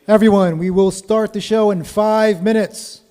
Everyone, we will start the show in 5 minutes.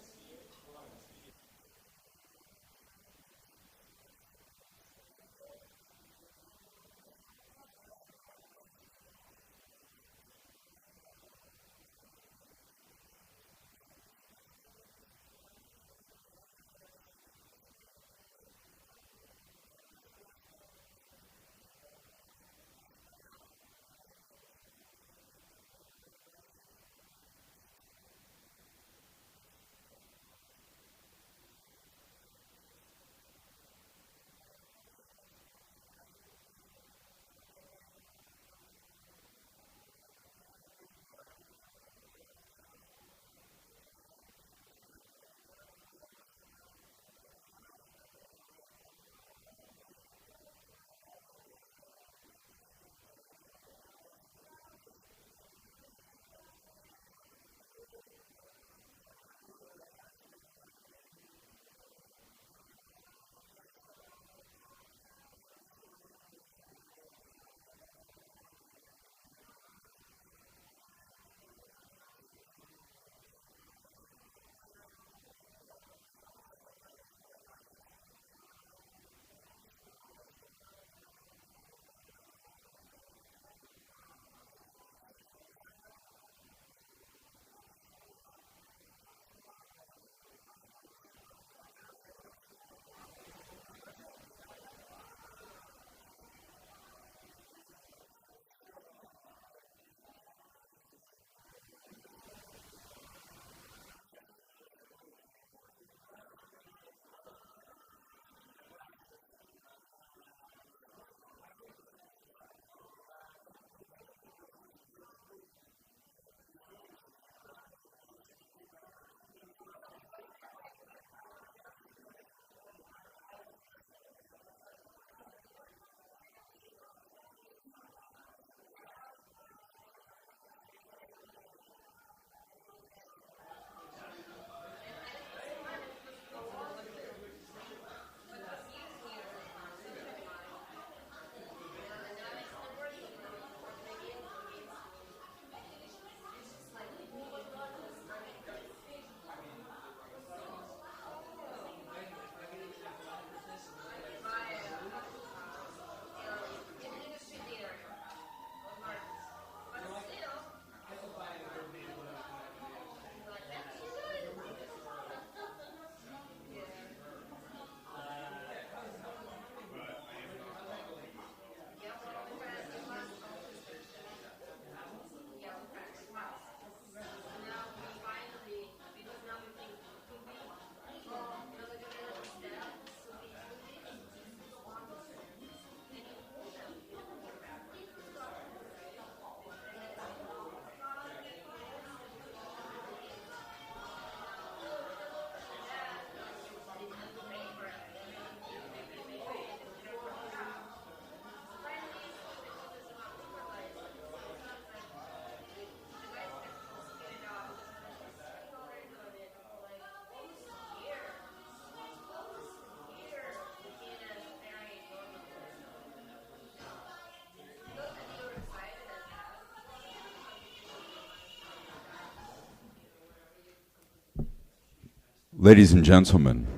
Ladies and gentlemen,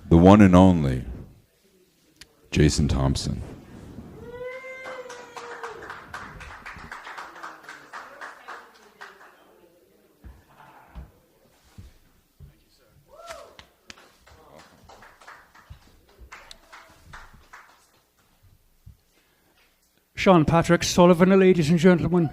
the one and only Jason Thompson. Sean Patrick Sullivan, ladies and gentlemen.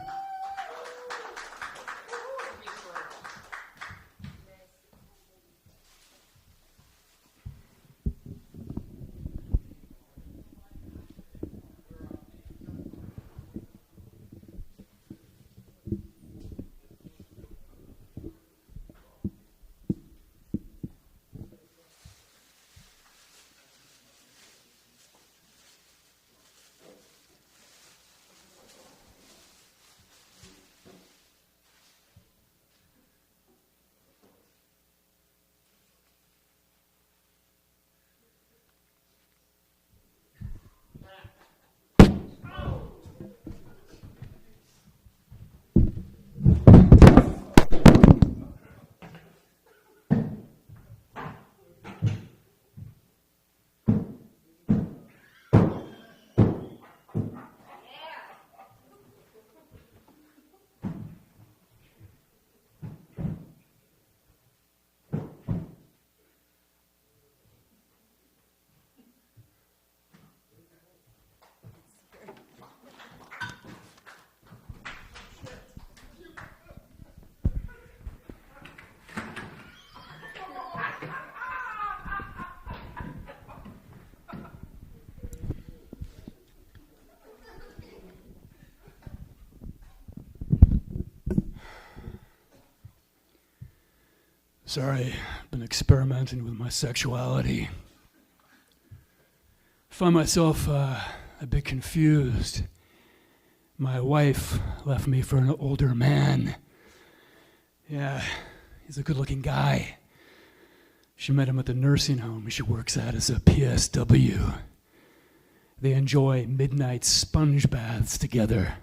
Sorry, I've been experimenting with my sexuality. Find myself a bit confused. My wife left me for an older man. Yeah, he's a good-looking guy. She met him at the nursing home she works at as a PSW. They enjoy midnight sponge baths together.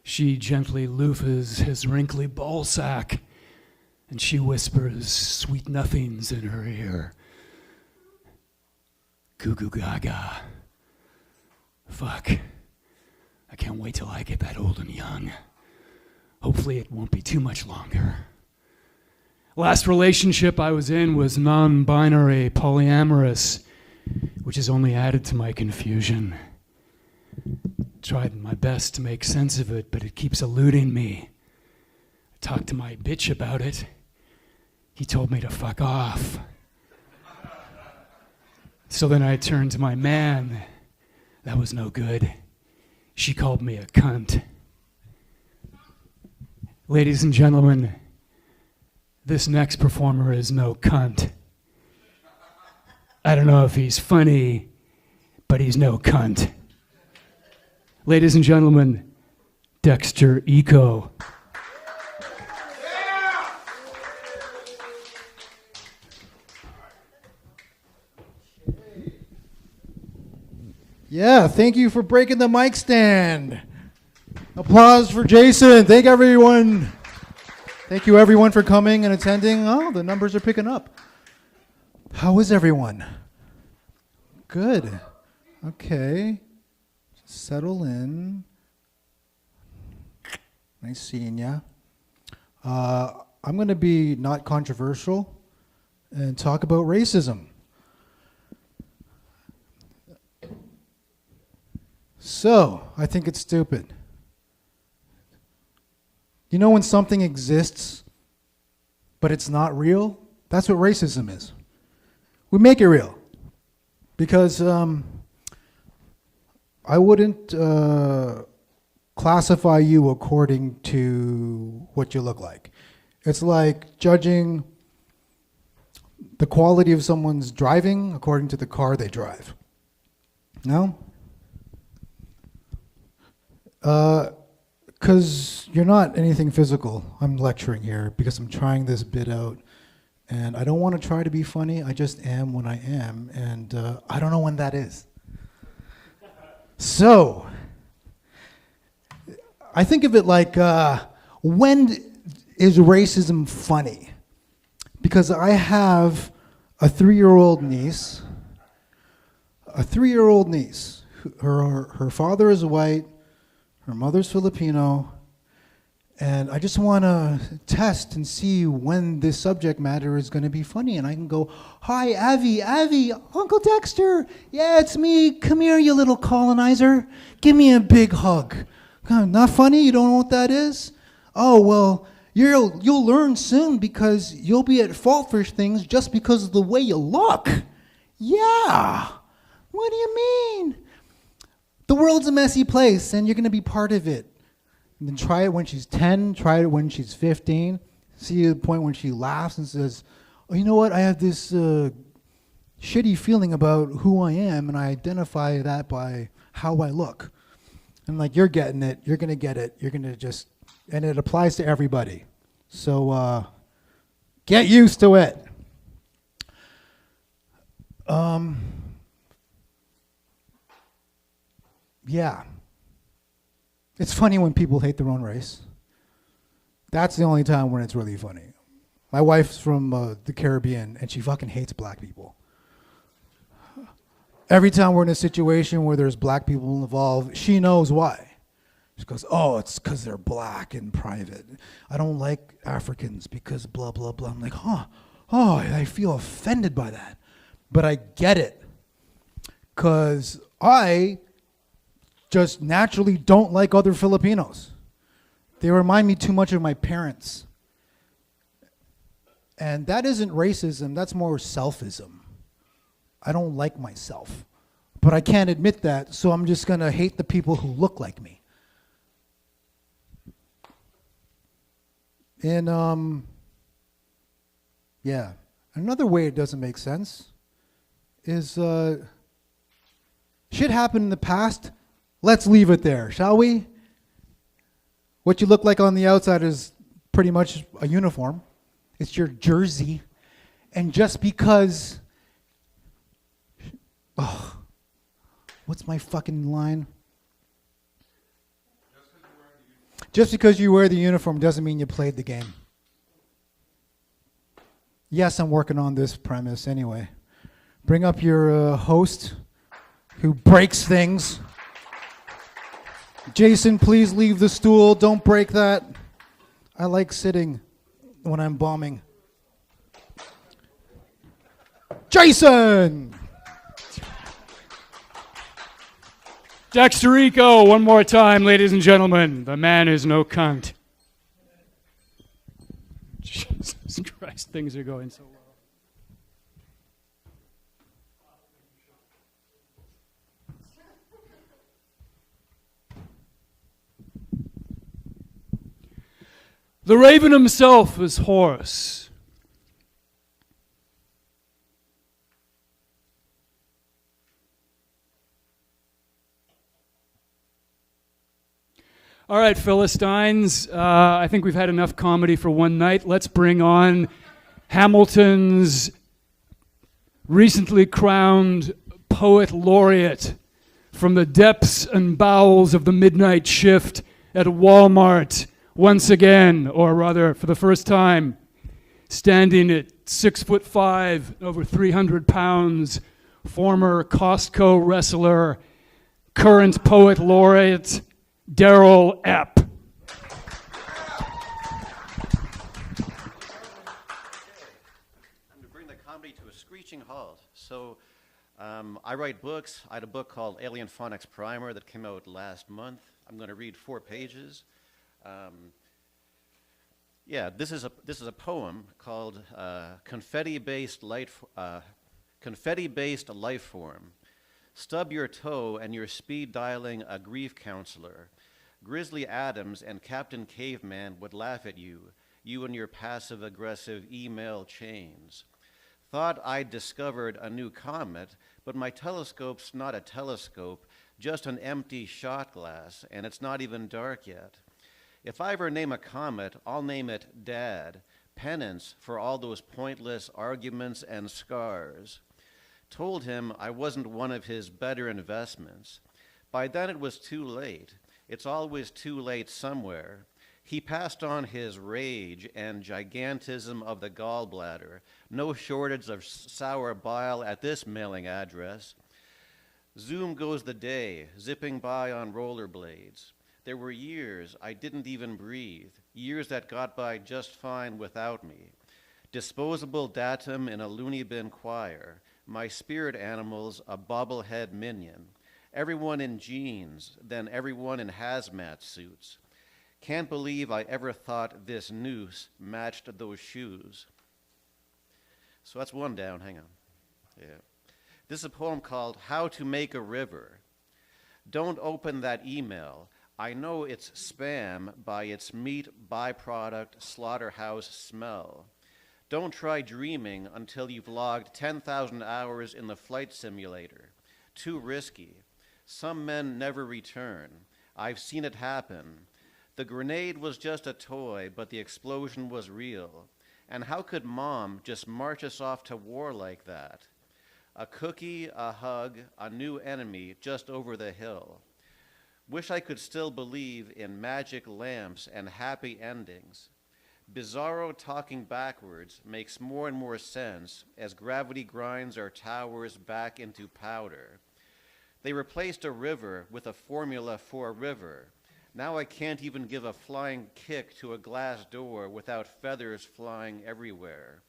She gently loofahs his wrinkly ball sack, and she whispers sweet nothings in her ear. Goo goo gaga. Fuck. I can't wait till I get that old and young. Hopefully it won't be too much longer. Last relationship I was in was non-binary, polyamorous, which has only added to my confusion. Tried my best to make sense of it, but it keeps eluding me. I talked to my bitch about it. He told me to fuck off. So then I turned to my man. That was no good. She called me a cunt. Ladies and gentlemen, this next performer is no cunt. I don't know if he's funny, but he's no cunt. Ladies and gentlemen, Dexter Eco. Yeah, thank you for breaking the mic stand. Applause for Jason. Thank everyone. Thank you everyone for coming and attending. Oh, the numbers are picking up. How is everyone? Good. Okay. Settle in. Nice seeing ya. I'm going to be not controversial and talk about racism. So, I think it's stupid. You know when something exists, but it's not real? That's what racism is. We make it real. Because I wouldn't classify you according to what you look like. It's like judging the quality of someone's driving according to the car they drive. No? Because you're not anything physical. I'm lecturing here because I'm trying this bit out. And I don't want to try to be funny. I just am when I am. And I don't know when that is. So, I think of it like, when is racism funny? Because I have a 3-year-old niece. Her father is white. Her mother's Filipino, and I just want to test and see when this subject matter is going to be funny. And I can go, hi, Avi, Uncle Dexter. Yeah, it's me. Come here, you little colonizer. Give me a big hug. Not funny? You don't know what that is? Oh, well, you'll learn soon because you'll be at fault for things just because of the way you look. Yeah. What do you mean? The world's a messy place, and you're going to be part of it. And then try it when she's 10, try it when she's 15. See the point when she laughs and says, oh, you know what, I have this shitty feeling about who I am, and I identify that by how I look. And like, you're getting it, you're going to get it, you're going to just, and it applies to everybody. So get used to it. Yeah. It's funny when people hate their own race. That's the only time when it's really funny. My wife's from the Caribbean, and she fucking hates black people. Every time we're in a situation where there's black people involved, she knows why. She goes, oh, it's because they're black and private. I don't like Africans because blah, blah, blah. I'm like, oh, I feel offended by that. But I get it. Because I just naturally don't like other Filipinos. They remind me too much of my parents. And that isn't racism, that's more selfism. I don't like myself. But I can't admit that, so I'm just gonna hate the people who look like me. And Yeah. Another way it doesn't make sense is shit happened in the past. Let's leave it there, shall we? What you look like on the outside is pretty much a uniform. It's your jersey. And just because... Oh, what's my fucking line? Just because you wear the uniform doesn't mean you played the game. Yes, I'm working on this premise anyway. Bring up your host who breaks things. Jason, please leave the stool. Don't break that. I like sitting when I'm bombing. Jason! Dexter Rico, one more time, ladies and gentlemen. The man is no cunt. Jesus Christ, things are going so well. The raven himself is hoarse. All right, Philistines, I think we've had enough comedy for one night. Let's bring on Hamilton's recently crowned poet laureate from the depths and bowels of the midnight shift at Walmart once again, or rather for the first time, standing at 6'5", over 300 pounds, former Costco wrestler, current poet laureate, Daryl Epp. Time to bring the comedy to a screeching halt. So I write books. I had a book called Alien Phonics Primer that came out last month. I'm going to read 4 pages. This is a poem called Confetti-Based Life Form. Stub your toe and you're speed dialing a grief counselor. Grizzly Adams and Captain Caveman would laugh at you and your passive-aggressive email chains. Thought I'd discovered a new comet, but my telescope's not a telescope, just an empty shot glass, and it's not even dark yet. If I ever name a comet, I'll name it Dad, penance for all those pointless arguments and scars. Told him I wasn't one of his better investments. By then it was too late. It's always too late somewhere. He passed on his rage and gigantism of the gallbladder. No shortage of sour bile at this mailing address. Zoom goes the day, zipping by on rollerblades. There were years I didn't even breathe, years that got by just fine without me. Disposable datum in a loony bin choir. My spirit animal's a bobblehead minion. Everyone in jeans, then everyone in hazmat suits. Can't believe I ever thought this noose matched those shoes. So that's one down, hang on. Yeah. This is a poem called How to Make a River. Don't open that email. I know it's spam by its meat byproduct slaughterhouse smell. Don't try dreaming until you've logged 10,000 hours in the flight simulator. Too risky. Some men never return. I've seen it happen. The grenade was just a toy, but the explosion was real. And how could Mom just march us off to war like that? A cookie, a hug, a new enemy just over the hill. Wish I could still believe in magic lamps and happy endings. Bizarro talking backwards makes more and more sense as gravity grinds our towers back into powder. They replaced a river with a formula for a river. Now I can't even give a flying kick to a glass door without feathers flying everywhere.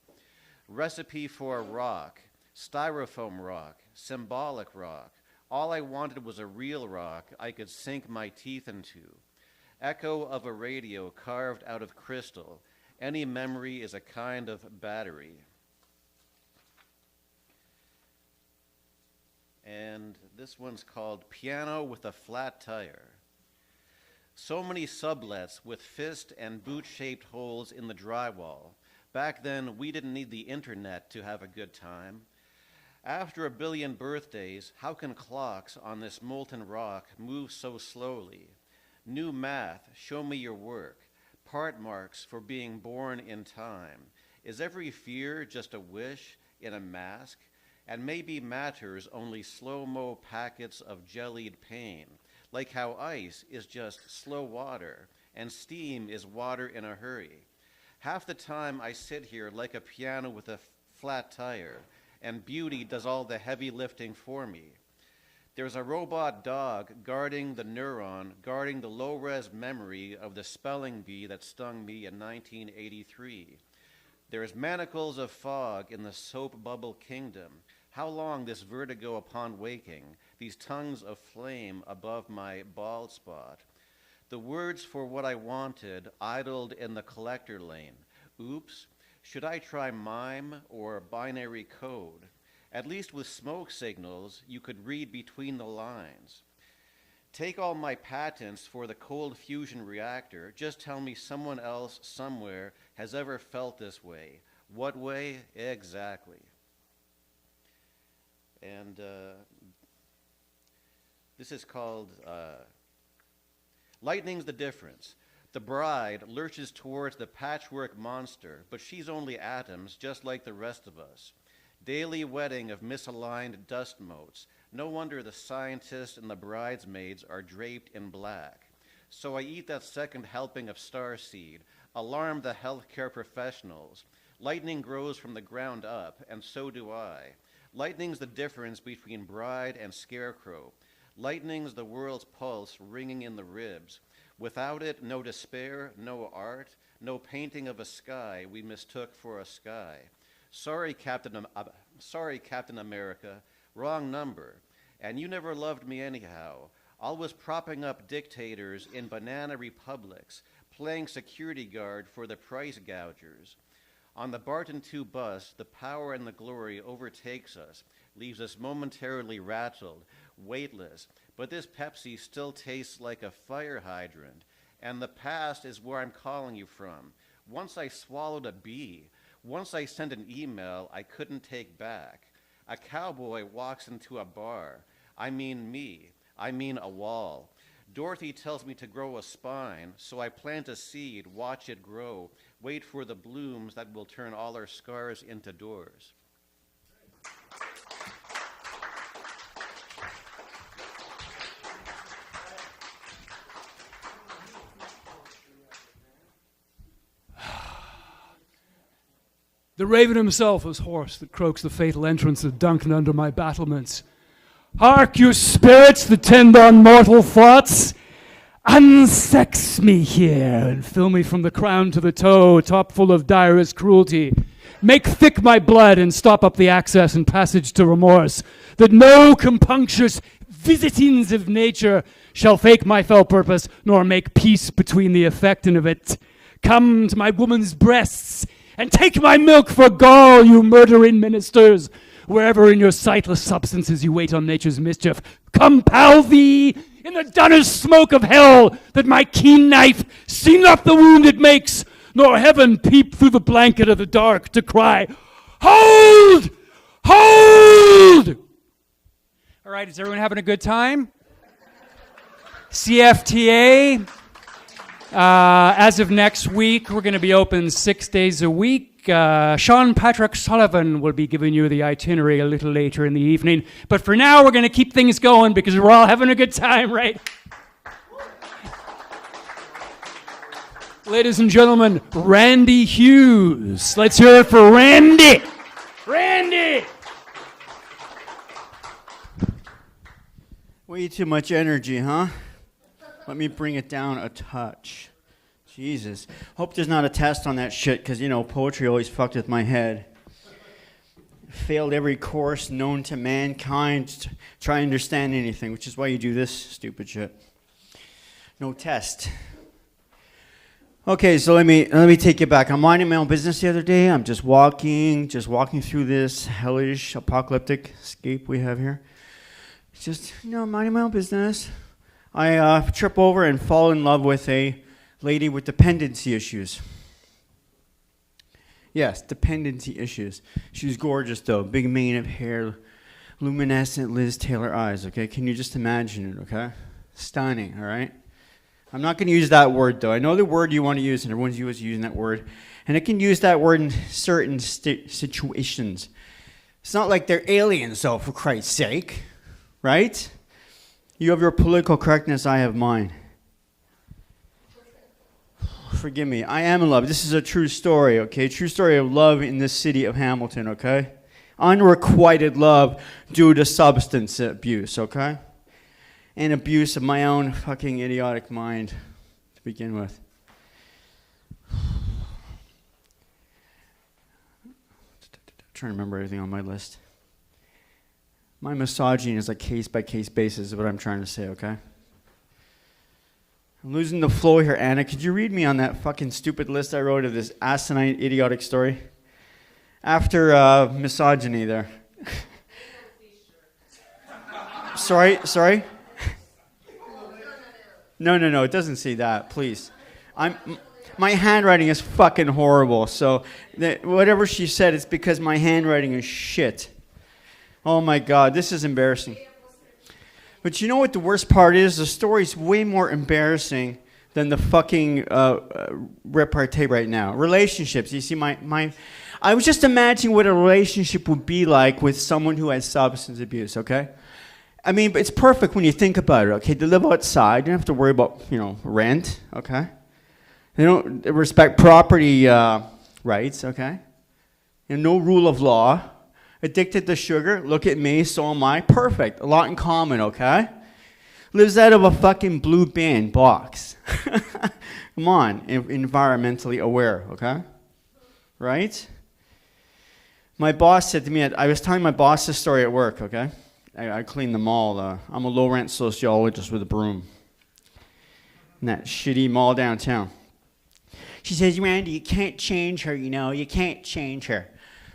Recipe for a rock, styrofoam rock, symbolic rock. All I wanted was a real rock I could sink my teeth into. Echo of a radio carved out of crystal. Any memory is a kind of battery. And this one's called Piano with a Flat Tire. So many sublets with fist and boot-shaped holes in the drywall. Back then, we didn't need the internet to have a good time. After 1 billion birthdays, how can clocks on this molten rock move so slowly? New math, show me your work. Part marks for being born in time. Is every fear just a wish in a mask? And maybe matter's only slow-mo packets of jellied pain, like how ice is just slow water and steam is water in a hurry. Half the time I sit here like a piano with a flat tire, and beauty does all the heavy lifting for me. There's a robot dog guarding the neuron, guarding the low-res memory of the spelling bee that stung me in 1983. There's manacles of fog in the soap bubble kingdom. How long this vertigo upon waking, these tongues of flame above my bald spot. The words for what I wanted idled in the collector lane. Oops, should I try mime or binary code? At least with smoke signals, you could read between the lines. Take all my patents for the cold fusion reactor. Just tell me someone else somewhere has ever felt this way. What way? Exactly. And this is called Lightning's the Difference. The bride lurches towards the patchwork monster, but she's only atoms just like the rest of us. Daily wedding of misaligned dust motes. No wonder the scientists and the bridesmaids are draped in black. So I eat that second helping of starseed, alarm the healthcare professionals. Lightning grows from the ground up, and so do I. Lightning's the difference between bride and scarecrow. Lightning's the world's pulse ringing in the ribs. Without it, no despair, no art, no painting of a sky we mistook for a sky. Sorry, Captain America, wrong number. And you never loved me anyhow. Always propping up dictators in banana republics, playing security guard for the price gougers. On the Barton 2 bus, the power and the glory overtakes us, leaves us momentarily rattled, weightless, but this Pepsi still tastes like a fire hydrant, and the past is where I'm calling you from. Once I swallowed a bee, once I sent an email I couldn't take back. A cowboy walks into a bar. I mean me. I mean a wall. Dorothy tells me to grow a spine, so I plant a seed, watch it grow, wait for the blooms that will turn all our scars into doors. The raven himself is hoarse that croaks the fatal entrance of Duncan under my battlements. Hark, you spirits that tend on mortal thoughts! Unsex me here and fill me from the crown to the toe, top full of direst cruelty. Make thick my blood and stop up the access and passage to remorse, that no compunctious visitings of nature shall fake my fell purpose, nor make peace between the effecting of it. Come to my woman's breasts, and take my milk for gall, you murdering ministers, wherever in your sightless substances you wait on nature's mischief. Compel thee in the dunnest smoke of hell, that my keen knife see not the wound it makes, nor heaven peep through the blanket of the dark to cry, hold! Hold! All right, is everyone having a good time? CFTA. As of next week, we're going to be open 6 days a week. Sean Patrick Sullivan will be giving you the itinerary a little later in the evening. But for now, we're going to keep things going because we're all having a good time, right? Ladies and gentlemen, Randy Hughes. Let's hear it for Randy. Randy! Way too much energy, huh? Let me bring it down a touch. Jesus. Hope there's not a test on that shit, because, poetry always fucked with my head. Failed every course known to mankind to try and understand anything, which is why you do this stupid shit. No test. Okay, so let me take you back. I'm minding my own business the other day. I'm just walking through this hellish apocalyptic scape we have here. It's just, minding my own business. I trip over and fall in love with a lady with dependency issues. Yes, dependency issues. She was gorgeous, though. Big mane of hair, luminescent Liz Taylor eyes, okay? Can you just imagine it, okay? Stunning, all right? I'm not going to use that word, though. I know the word you want to use, and everyone's using that word. And I can use that word in certain situations. It's not like they're aliens, though, for Christ's sake, right? You have your political correctness, I have mine. Forgive me. I am in love. This is a true story, okay? True story of love in the city of Hamilton, okay? Unrequited love due to substance abuse, okay? And abuse of my own fucking idiotic mind to begin with. Trying to remember everything on my list. My misogyny is a case-by-case basis is what I'm trying to say, okay? I'm losing the flow here, Anna. Could you read me on that fucking stupid list I wrote of this asinine, idiotic story? After misogyny there. Sorry? No, it doesn't say that, please. My handwriting is fucking horrible, so whatever she said, it's because my handwriting is shit. Oh my God, this is embarrassing. But you know what the worst part is? The story's way more embarrassing than the fucking repartee right now. Relationships, you see, I was just imagining what a relationship would be like with someone who has substance abuse, okay? I mean, it's perfect when you think about it, okay? They live outside, you don't have to worry about, rent, okay? They don't respect property rights, okay? No rule of law. Addicted to sugar, look at me, so am I. Perfect. A lot in common, okay? Lives out of a fucking blue bin box. Come on, environmentally aware, okay? Right? My boss said to me, I was telling my boss this story at work, okay? I clean the mall. I'm a low-rent sociologist with a broom. In that shitty mall downtown. She says, Randy, you can't change her, you can't change her.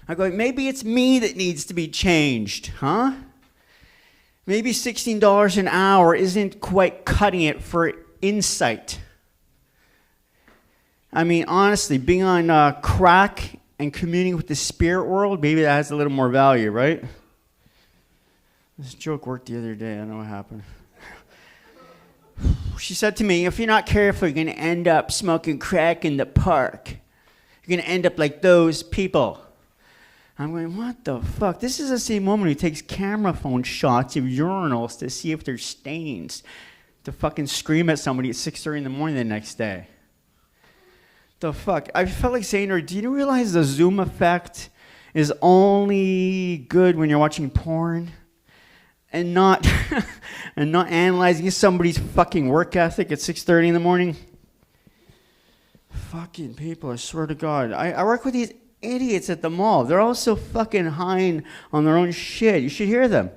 I go, maybe it's me that needs to be changed, huh? Maybe $16 an hour isn't quite cutting it for insight. I mean, honestly, being on crack and communing with the spirit world, maybe that has a little more value, right? This joke worked the other day. I don't know what happened. She said to me, if you're not careful, you're going to end up smoking crack in the park. You're going to end up like those people. I'm going, what the fuck? This is the same woman who takes camera phone shots of urinals to see if there's stains, to fucking scream at somebody at 6:30 in the morning the next day. The fuck? I felt like saying to her, do you realize the Zoom effect is only good when you're watching porn and not and not analyzing somebody's fucking work ethic at 6:30 in the morning? Fucking people, I swear to God. I work with these idiots at the mall. They're all so fucking high on their own shit. You should hear them.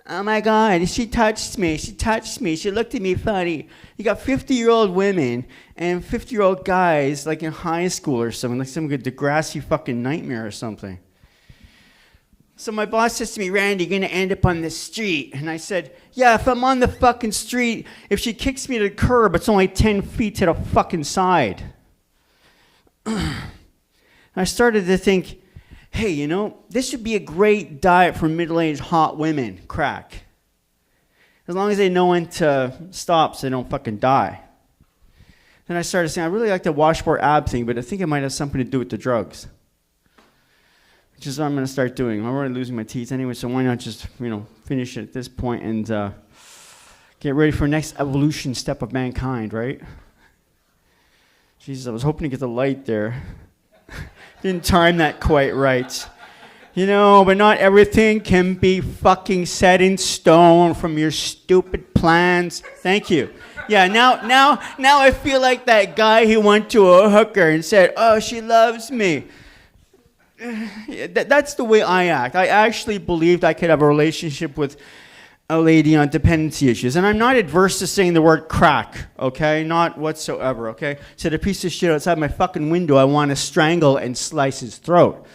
Oh my God, she touched me. She looked at me funny. You got 50-year-old women and 50-year-old guys like in high school or something, like some good Degrassi fucking nightmare or something. So my boss says to me, Randy, you're going to end up on the street. And I said, yeah, if I'm on the fucking street, if she kicks me to the curb, it's only 10 feet to the fucking side. I started to think, hey, this would be a great diet for middle-aged hot women, crack. As long as they know when to stop so they don't fucking die. Then I started saying, I really like the washboard ab thing, but I think it might have something to do with the drugs. Which is what I'm going to start doing. I'm already losing my teeth anyway, so why not just, finish it at this point and get ready for the next evolution step of mankind, right? Jesus, I was hoping to get the light there. Didn't time that quite right. But not everything can be fucking set in stone from your stupid plans. Thank you. Yeah, now I feel like that guy who went to a hooker and said, oh, she loves me. That's the way I act. I actually believed I could have a relationship with a lady on dependency issues. And I'm not adverse to saying the word crack, okay? Not whatsoever, okay? Said a piece of shit outside my fucking window, I want to strangle and slice his throat.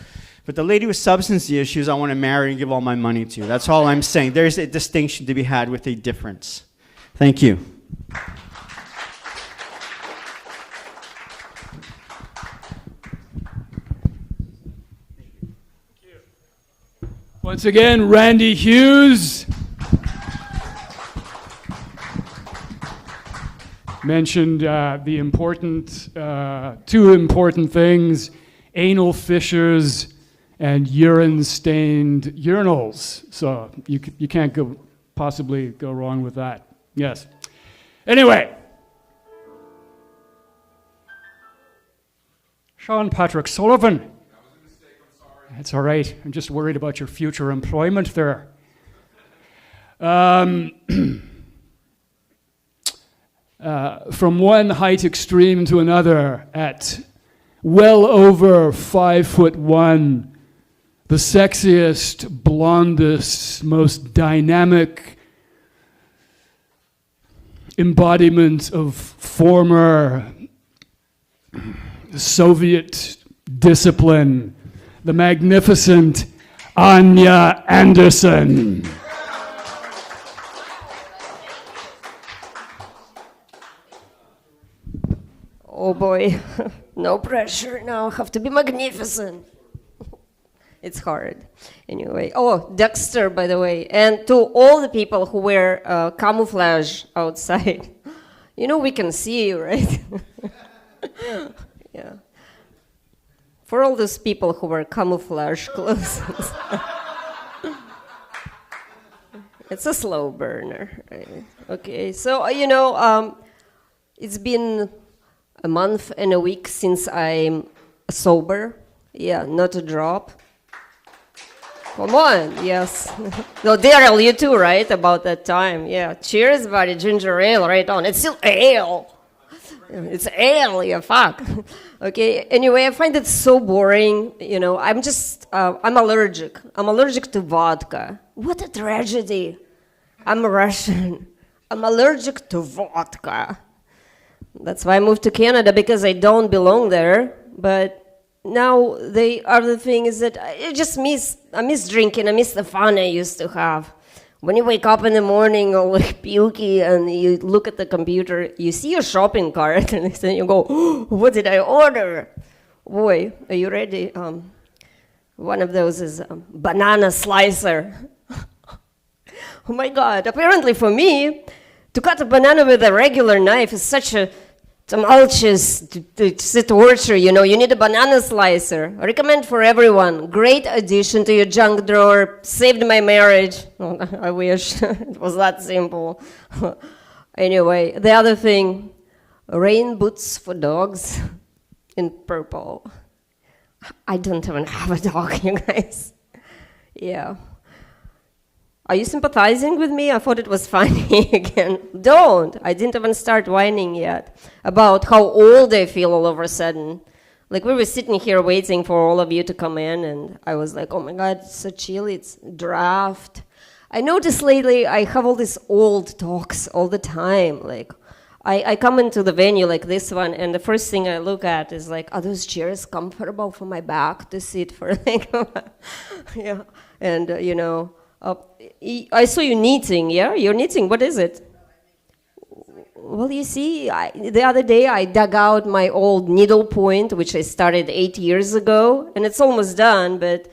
But the lady with substance issues, I want to marry and give all my money to. That's all I'm saying. There's a distinction to be had with a difference. Thank you. Once again, Randy Hughes. Mentioned the important, two important things, anal fissures and urine-stained urinals. So you can't possibly go wrong with that. Yes. Anyway. Sean Patrick Sullivan. That was a mistake, I'm sorry. That's all right. I'm just worried about your future employment there. From one height extreme to another, at well over 5'1", the sexiest, blondest, most dynamic embodiment of former Soviet discipline, the magnificent Anya Anderson. Oh boy, no pressure now, have to be magnificent. It's hard. Anyway, oh, Dexter, by the way, and to all the people who wear camouflage outside, you know we can see you, right? Yeah. For all those people who wear camouflage clothes. It's a slow burner. Right? Okay, so, it's been a month and a week since I'm sober. Yeah, not a drop. Come on, yes. No, Daryl, you too, right? About that time. Yeah, cheers, buddy. Ginger ale, right on. It's still ale. It's ale, yeah, fuck. Okay, anyway, I find it so boring. I'm allergic. I'm allergic to vodka. What a tragedy. I'm Russian. I'm allergic to vodka. That's why I moved to Canada, because I don't belong there. But now the other thing is that I miss drinking. I miss the fun I used to have. When you wake up in the morning all like pukey and you look at the computer, you see your shopping cart and then you go, oh, what did I order? Boy, are you ready? One of those is a banana slicer. Oh my God, apparently for me, to cut a banana with a regular knife is such a tumultuous torture, you need a banana slicer. I recommend for everyone. Great addition to your junk drawer. Saved my marriage. Oh, I wish it was that simple. Anyway, the other thing, rain boots for dogs in purple. I don't even have a dog, you guys. Yeah. Are you sympathizing with me? I thought it was funny again. Don't. I didn't even start whining yet about how old I feel all of a sudden. Like we were sitting here waiting for all of you to come in, and I was like, oh my God, it's so chilly, it's draft. I noticed lately I have all these old talks all the time. Like I come into the venue like this one, and the first thing I look at is like, are those chairs comfortable for my back to sit for? Like, yeah, and I saw you knitting, yeah? You're knitting, what is it? Well, you see, the other day I dug out my old needlepoint, which I started 8 years ago, and it's almost done, but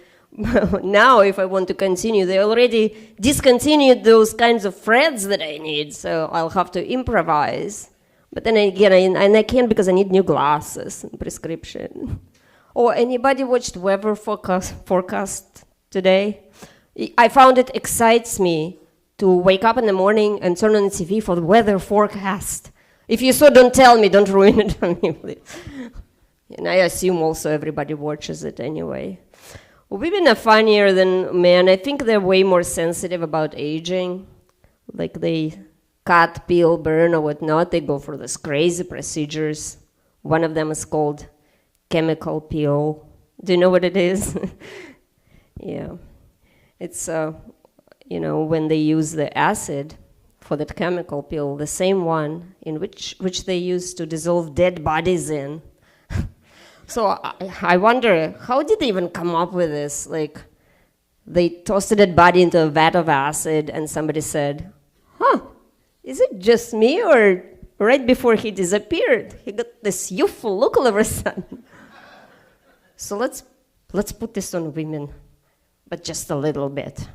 now if I want to continue, they already discontinued those kinds of threads that I need, so I'll have to improvise. But then again, I can't because I need new glasses and prescription. Or anybody watched weather forecast today? I found it excites me to wake up in the morning and turn on the TV for the weather forecast. If you so, don't tell me, don't ruin it for me, please. And I assume also everybody watches it anyway. Women are funnier than men. I think they're way more sensitive about aging. Like they cut, peel, burn, or whatnot. They go for these crazy procedures. One of them is called chemical peel. Do you know what it is? Yeah. It's, when they use the acid for that chemical peel, the same one in which they use to dissolve dead bodies in. So I wonder, how did they even come up with this? Like, they tossed a dead body into a vat of acid, and somebody said, is it just me, or right before he disappeared, he got this youthful look all of a sudden? So let's put this on women. but just a little bit.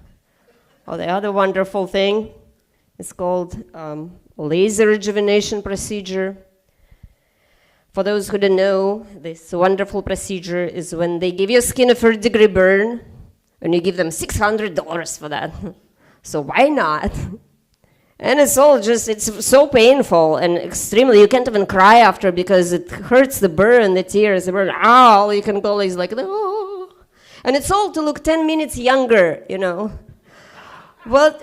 Oh, the other wonderful thing is called laser rejuvenation procedure. For those who don't know, this wonderful procedure is when they give your skin a third-degree burn, and you give them $600 for that. So why not? And it's so painful and extremely, you can't even cry after because it hurts the burn, the tears, the burn. All you can go is like, oh. And it's all to look 10 minutes younger, you know. Well,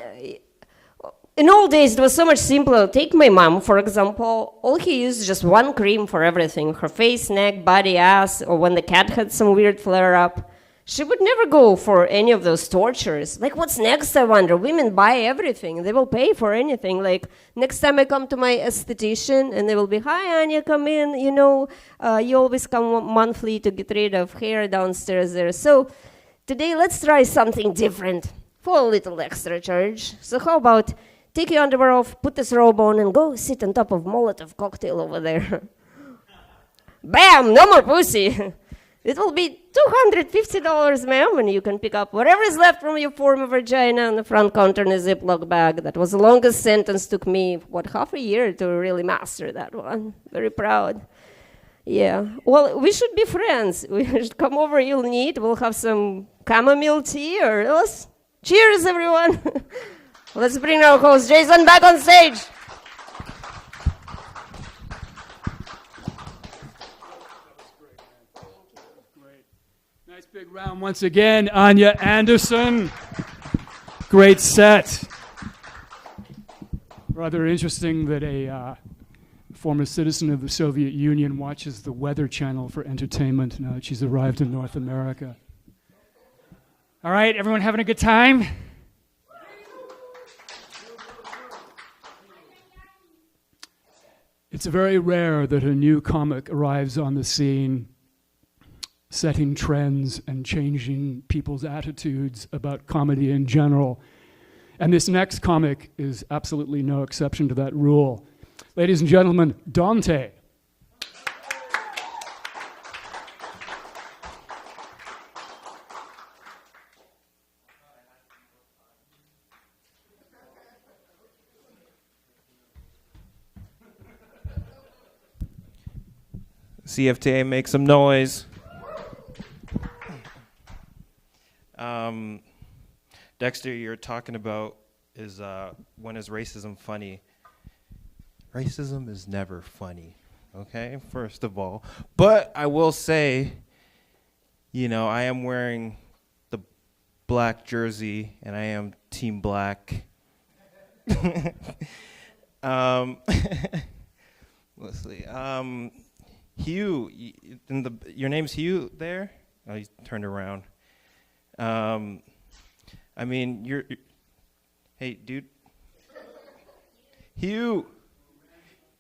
in old days, it was so much simpler. Take my mom, for example. All he used just one cream for everything. Her face, neck, body, ass, or when the cat had some weird flare-up. She would never go for any of those tortures. Like, what's next, I wonder? Women buy everything. They will pay for anything. Like, next time I come to my esthetician, and they will be, hi, Anya, come in. You know, you always come monthly to get rid of hair downstairs there. So today, let's try something different for a little extra charge. So how about take your underwear off, put this robe on, and go sit on top of Molotov cocktail over there. Bam! No more pussy. It will be $250, ma'am, and you can pick up whatever is left from your former vagina on the front counter in a Ziploc bag. That was the longest sentence. Took me, half a year to really master that one. Very proud. Yeah. Well, we should be friends. We should come over, you'll need. We'll have some chamomile tea or else. Cheers, everyone. Let's bring our host, Jason, back on stage. Nice big round once again, Anya Anderson. Great set. Rather interesting that a former citizen of the Soviet Union watches the Weather Channel for entertainment now that she's arrived in North America. All right, everyone having a good time? It's very rare that a new comic arrives on the scene setting trends and changing people's attitudes about comedy in general. And this next comic is absolutely no exception to that rule. Ladies and gentlemen, Dante. CFTA, make some noise. Dexter, you're talking about is when is racism funny? Racism is never funny, okay, first of all. But I will say, you know, I am wearing the black jersey, and I am Team Black. Let's see. Hugh, your name's Hugh there? Oh, he's turned around. I mean, hey, dude. Hugh.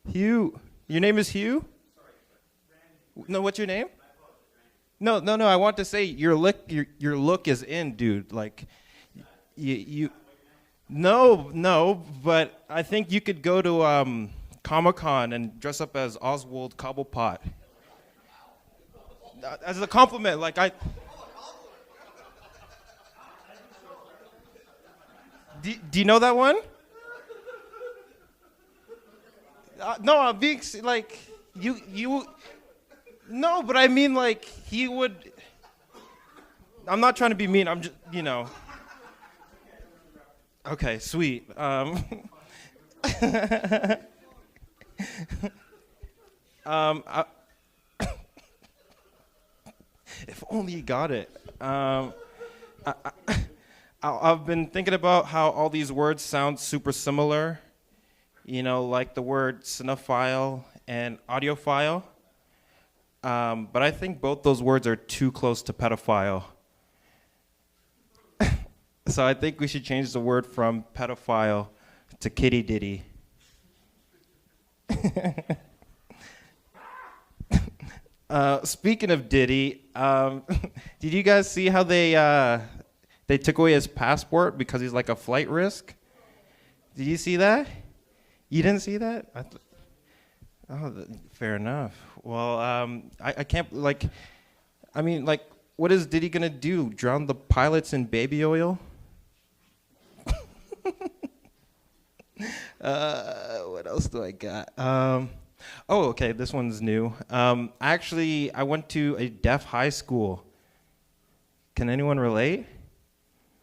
Hugh. Your name is Hugh? No, what's your name? No. I want to say your look is in, dude. Like, you. No. But I think you could go to Comic-Con and dress up as Oswald Cobblepot. As a compliment, like I. Do you know that one? No, I'm being like you. No, but I mean like he would. I'm not trying to be mean. I'm just, you know. Okay, sweet. If only you got it. I've been thinking about how all these words sound super similar, you know, like the word cinephile and audiophile. But I think both those words are too close to pedophile. So I think we should change the word from pedophile to kitty ditty. Speaking of Diddy, did you guys see how they took away his passport because he's like a flight risk? Did you see that? You didn't see that? Fair enough. Well, I can't, like, I mean, like, what is Diddy gonna do? Drown the pilots in baby oil? What else do I got? Okay, this one's new. Actually, I went to a deaf high school. Can anyone relate?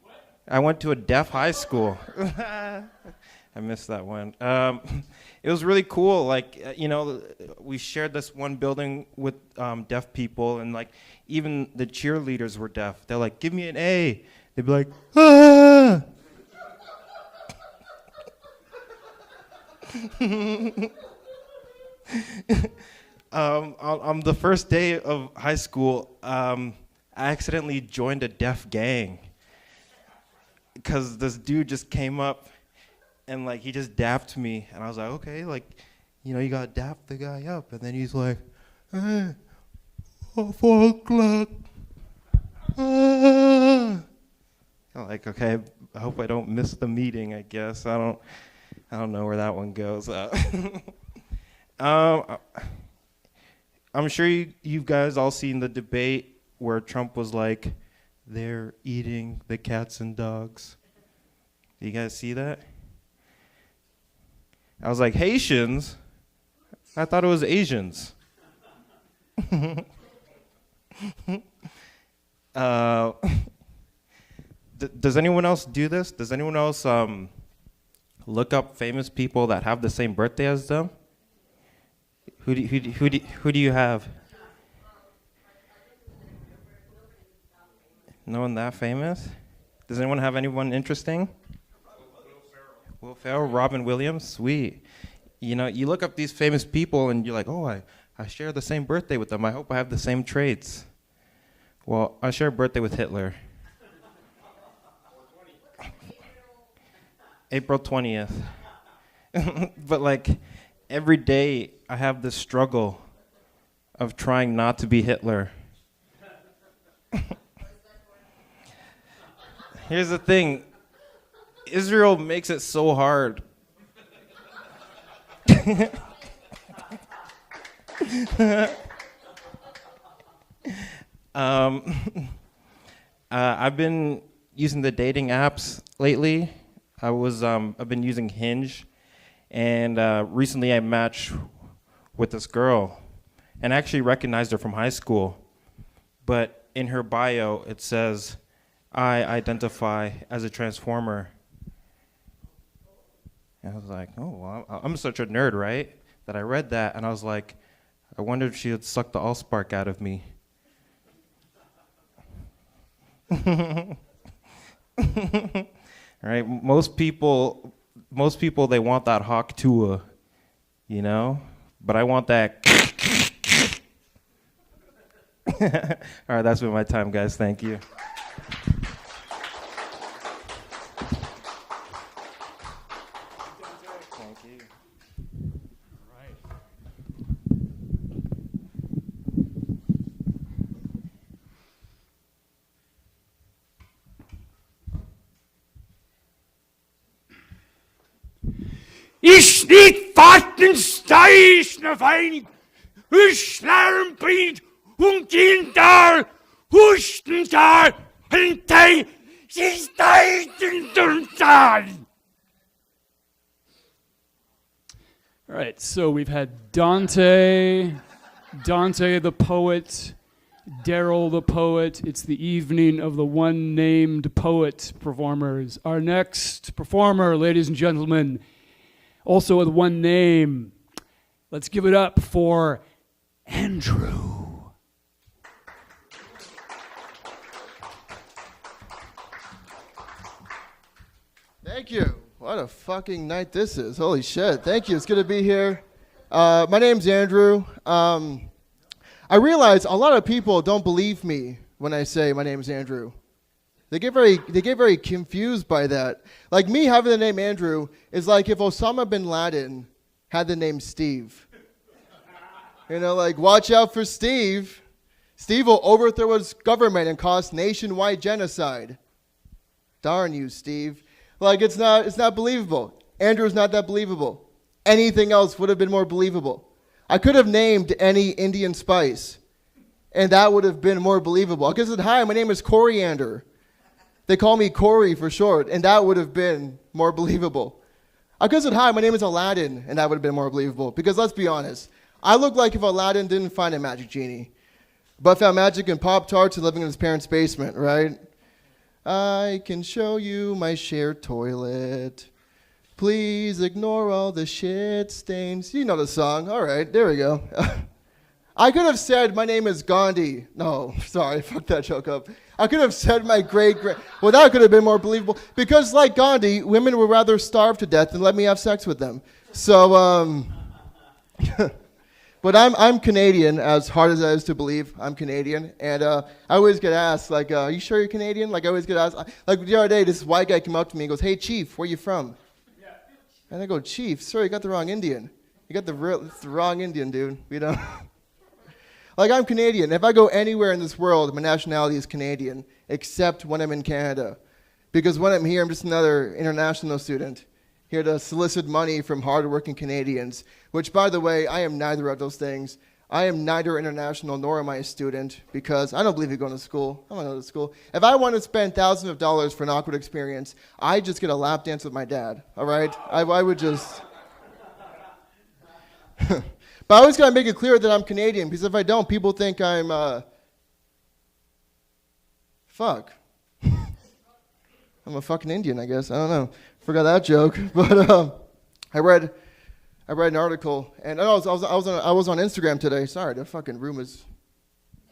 What? I went to a deaf high school. I missed that one. It was really cool. Like, we shared this one building with deaf people, and like even the cheerleaders were deaf. They're like, "Give me an A." They'd be like, "Ah." On the first day of high school, I accidentally joined a deaf gang because this dude just came up and like he just dapped me, and I was like, okay, like, you gotta dap the guy up, and then he's like, hey, 4 o'clock. I'm like, okay, I hope I don't miss the meeting. I guess I don't know where that one goes. I'm sure you guys all seen the debate where Trump was like, they're eating the cats and dogs. Do you guys see that? I was like, Haitians? I thought it was Asians. Does anyone else do this? Does anyone else look up famous people that have the same birthday as them? Who do you have? No one that famous? Does anyone have anyone interesting? Will Ferrell, Robin Williams, sweet. You look up these famous people and you're like, oh, I share the same birthday with them. I hope I have the same traits. Well, I share a birthday with Hitler. April 20th. But like every day I have this struggle of trying not to be Hitler. Here's the thing. Israel makes it so hard. I've been using the dating apps lately. I've been using Hinge, and recently I matched with this girl, and I actually recognized her from high school. But in her bio, it says, I identify as a transformer. And I was like, oh, well, I'm such a nerd, right? That I read that, and I was like, I wonder if she would suck the allspark out of me. Right? Most people, they want that hawk tua, But I want that. All right, that's been my time, guys. Thank you. Thank you. All right. Ich nicht warten, steine Wein, ich schlagen bringt und gehen da, husten da, und da, sie steigen da. All right, so we've had Dante the poet, Daryl the poet. It's the evening of the one-named poet performers. Our next performer, ladies and gentlemen, also with one name. Let's give it up for Andrew. Thank you. What a fucking night this is. Holy shit. Thank you. It's good to be here. My name's Andrew. I realize a lot of people don't believe me when I say my name is Andrew. They get very confused by that. Like me having the name Andrew is like if Osama bin Laden had the name Steve. Like watch out for Steve. Steve will overthrow his government and cause nationwide genocide. Darn you, Steve. Like it's not believable. Andrew's not that believable. Anything else would have been more believable. I could have named any Indian spice. And that would have been more believable. I could have said, hi, my name is Coriander. They call me Corey for short, and that would have been more believable. I could have said, hi, my name is Aladdin, and that would have been more believable. Because let's be honest, I look like if Aladdin didn't find a magic genie, but found magic in Pop-Tarts and living in his parents' basement, right? I can show you my shared toilet. Please ignore all the shit stains. You know the song. All right, there we go. I could have said my name is Gandhi. No, sorry, fuck that joke up. I could have said my great. Well, that could have been more believable. Because like Gandhi, women would rather starve to death than let me have sex with them. So, but I'm Canadian, as hard as that is to believe. I'm Canadian. And I always get asked, like, are you sure you're Canadian? Like, I always get asked. Like, the other day, this white guy came up to me and goes, hey, Chief, where you from? And I go, Chief, sir, you got the wrong Indian. You got the wrong Indian, dude. You know? Like, I'm Canadian. If I go anywhere in this world, my nationality is Canadian, except when I'm in Canada. Because when I'm here, I'm just another international student, here to solicit money from hardworking Canadians, which, by the way, I am neither of those things. I am neither international nor am I a student, because I don't believe in going to school. I'm not going to school. If I want to spend thousands of dollars for an awkward experience, I just get a lap dance with my dad, all right? I would just... But I always got to make it clear that I'm Canadian, because if I don't, people think I'm, fuck. I'm a fucking Indian, I guess. I don't know. Forgot that joke. But I read an article, and I was on Instagram today. Sorry, the fucking room is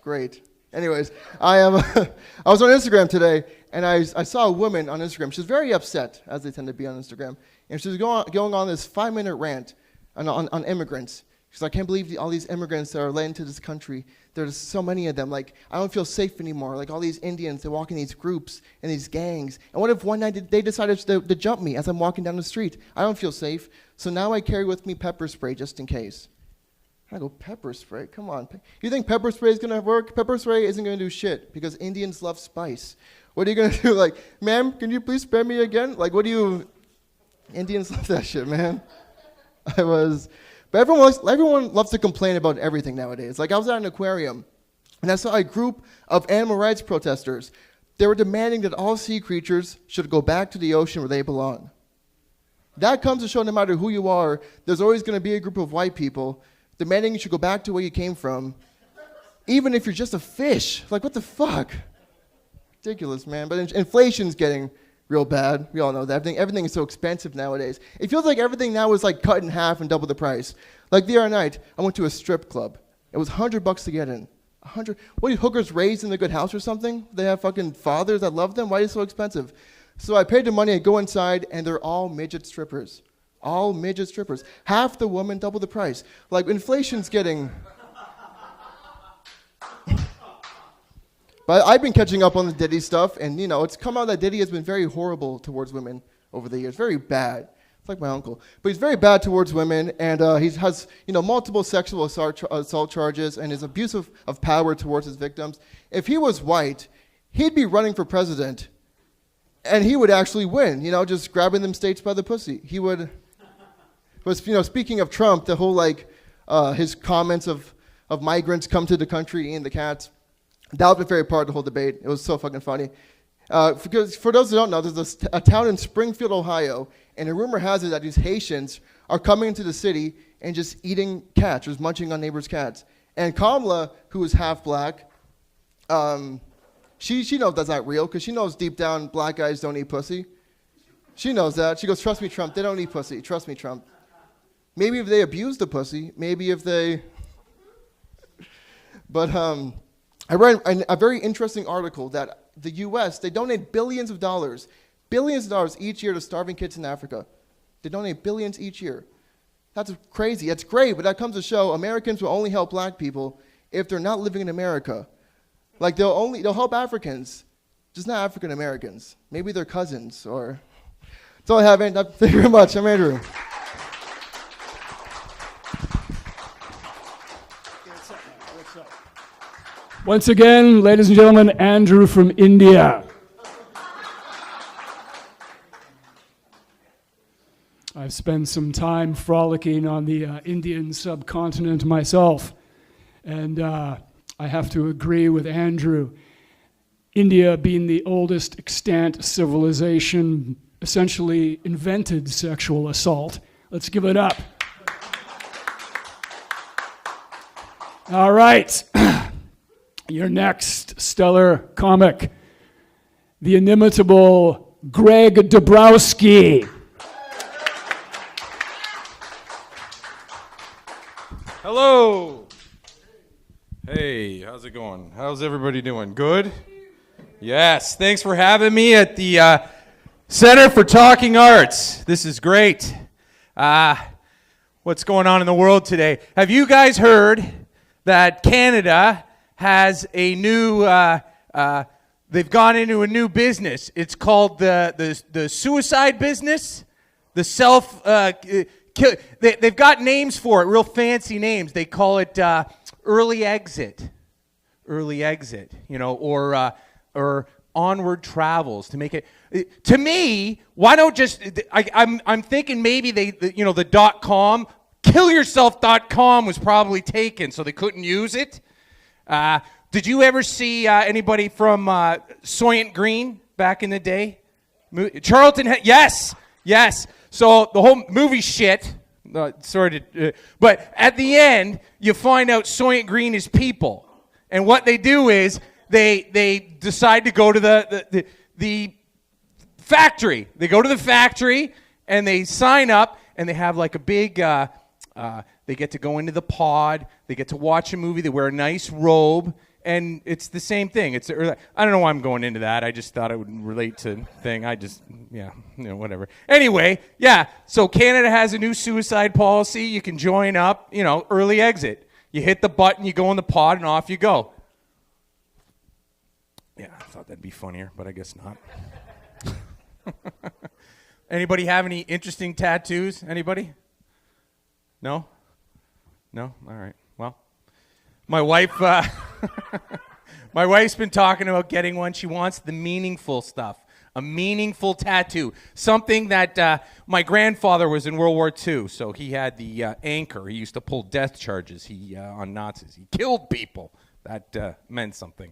great. Anyways, I was on Instagram today, and I saw a woman on Instagram. She was very upset, as they tend to be on Instagram, and she was going on this 5-minute rant on immigrants. She's like, I can't believe all these immigrants that are led into this country. There's so many of them. Like, I don't feel safe anymore. Like, all these Indians, they walk in these groups and these gangs. And what if one night they decided to jump me as I'm walking down the street? I don't feel safe. So now I carry with me pepper spray just in case. I go, pepper spray? Come on. You think pepper spray is going to work? Pepper spray isn't going to do shit because Indians love spice. What are you going to do? Like, ma'am, can you please spray me again? Like, what do you... Indians love that shit, man. But everyone loves to complain about everything nowadays. Like, I was at an aquarium, and I saw a group of animal rights protesters. They were demanding that all sea creatures should go back to the ocean where they belong. That comes to show no matter who you are, there's always going to be a group of white people demanding you should go back to where you came from, even if you're just a fish. Like, what the fuck? Ridiculous, man. But inflation's getting real bad. We all know that. Everything is so expensive nowadays. It feels like everything now is like cut in half and double the price. Like the other night, I went to a strip club. It was $100 to get in. 100. What are you, hookers raised in a good house or something? They have fucking fathers that love them? Why is it so expensive? So I paid the money, I go inside, and they're all midget strippers. All midget strippers. Half the woman, double the price. Like, inflation's getting... But I've been catching up on the Diddy stuff, and, you know, it's come out that Diddy has been very horrible towards women over the years. Very bad. It's like my uncle. But he's very bad towards women, and he has, you know, multiple sexual assault charges and is abusive of power towards his victims. If he was white, he'd be running for president, and he would actually win, you know, just grabbing them states by the pussy. He would... But, you know, speaking of Trump, the whole, like, his comments of migrants come to the country eating the cats, that was my favorite part of the whole debate. It was so fucking funny. Because for those who don't know, there's a town in Springfield, Ohio, and a rumor has it that these Haitians are coming into the city and just eating cats, just munching on neighbors' cats. And Kamala, who is half black, she knows that's not real, because she knows deep down black guys don't eat pussy. She knows that. She goes, trust me, Trump, they don't eat pussy. Trust me, Trump. Maybe if they abuse the pussy, maybe if they... But I read a very interesting article that the U.S., they donate billions of dollars each year to starving kids in Africa. They donate billions each year. That's crazy. That's great, but that comes to show Americans will only help black people if they're not living in America. Like, they'll help Africans, just not African Americans. Maybe their cousins, or... That's all I have, Andrew. Thank you very much. I'm Andrew. Once again, ladies and gentlemen, Andrew from India. I've spent some time frolicking on the Indian subcontinent myself. And I have to agree with Andrew. India, being the oldest extant civilization, essentially invented sexual assault. Let's give it up. All right. Your next stellar comic, the inimitable Greg Dabrowski. Hello. Hey, how's it going? How's everybody doing? Good? Yes, thanks for having me at the Center for Talking Arts. This is great. What's going on in the world today? Have you guys heard that Canada has a new, they've gone into a new business. It's called the suicide business, the they've got names for it, real fancy names. They call it early exit, or onward travels to make it. To me, why don't just? I'm thinking maybe the .com, killyourself.com was probably taken, so they couldn't use it. Did you ever see anybody from Soylent Green back in the day? Charlton, yes. So the whole movie shit. But at the end, you find out Soylent Green is people, and what they do is they decide to go to the factory. They go to the factory and they sign up, and they have like a big. They get to go into the pod. They get to watch a movie. They wear a nice robe. And it's the same thing. I don't know why I'm going into that. I just thought it would relate to thing. Whatever. Anyway, yeah. So Canada has a new suicide policy. You can join up, early exit. You hit the button, you go in the pod, and off you go. Yeah, I thought that'd be funnier, but I guess not. Anybody have any interesting tattoos? Anybody? No? All right. Well, my wife, my wife's been talking about getting one. She wants the meaningful stuff, a meaningful tattoo, something that my grandfather was in World War II, so he had the anchor. He used to pull death charges on Nazis. He killed people. That meant something.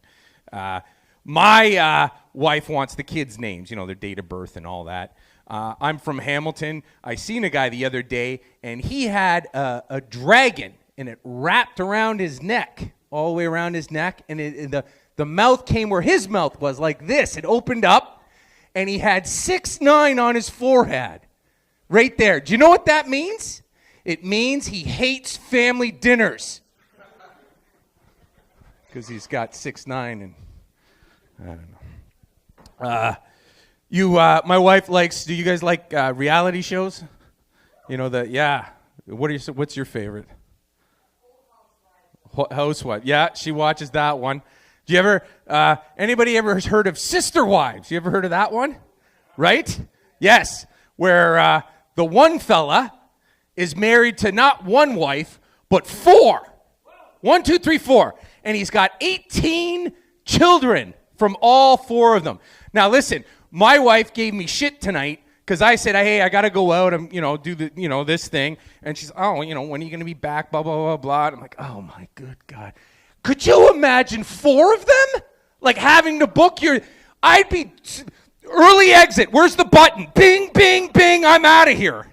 My wife wants the kids' names, their date of birth and all that. I'm from Hamilton. I seen a guy the other day, and he had a dragon, and it wrapped around his neck, all the way around his neck, and the mouth came where his mouth was, like this. It opened up, and he had 6'9" on his forehead, right there. Do you know what that means? It means he hates family dinners, because he's got 6'9", and I don't know. My wife likes. Do you guys like reality shows? Yeah. What's your favorite? Housewife. Yeah, she watches that one. Do you ever? Anybody ever heard of Sister Wives? You ever heard of that one? Right? Yes. Where the one fella is married to not one wife but 4. 1, 2, 3, 4, and he's got 18 children from all 4 of them. Now listen. My wife gave me shit tonight because I said, hey, I got to go out and, do the, this thing. And she's, when are you going to be back, blah, blah, blah, blah. And I'm like, oh, my good God. Could you imagine 4 of them? Like having to book I'd be, early exit. Where's the button? Bing, bing, bing. I'm out of here.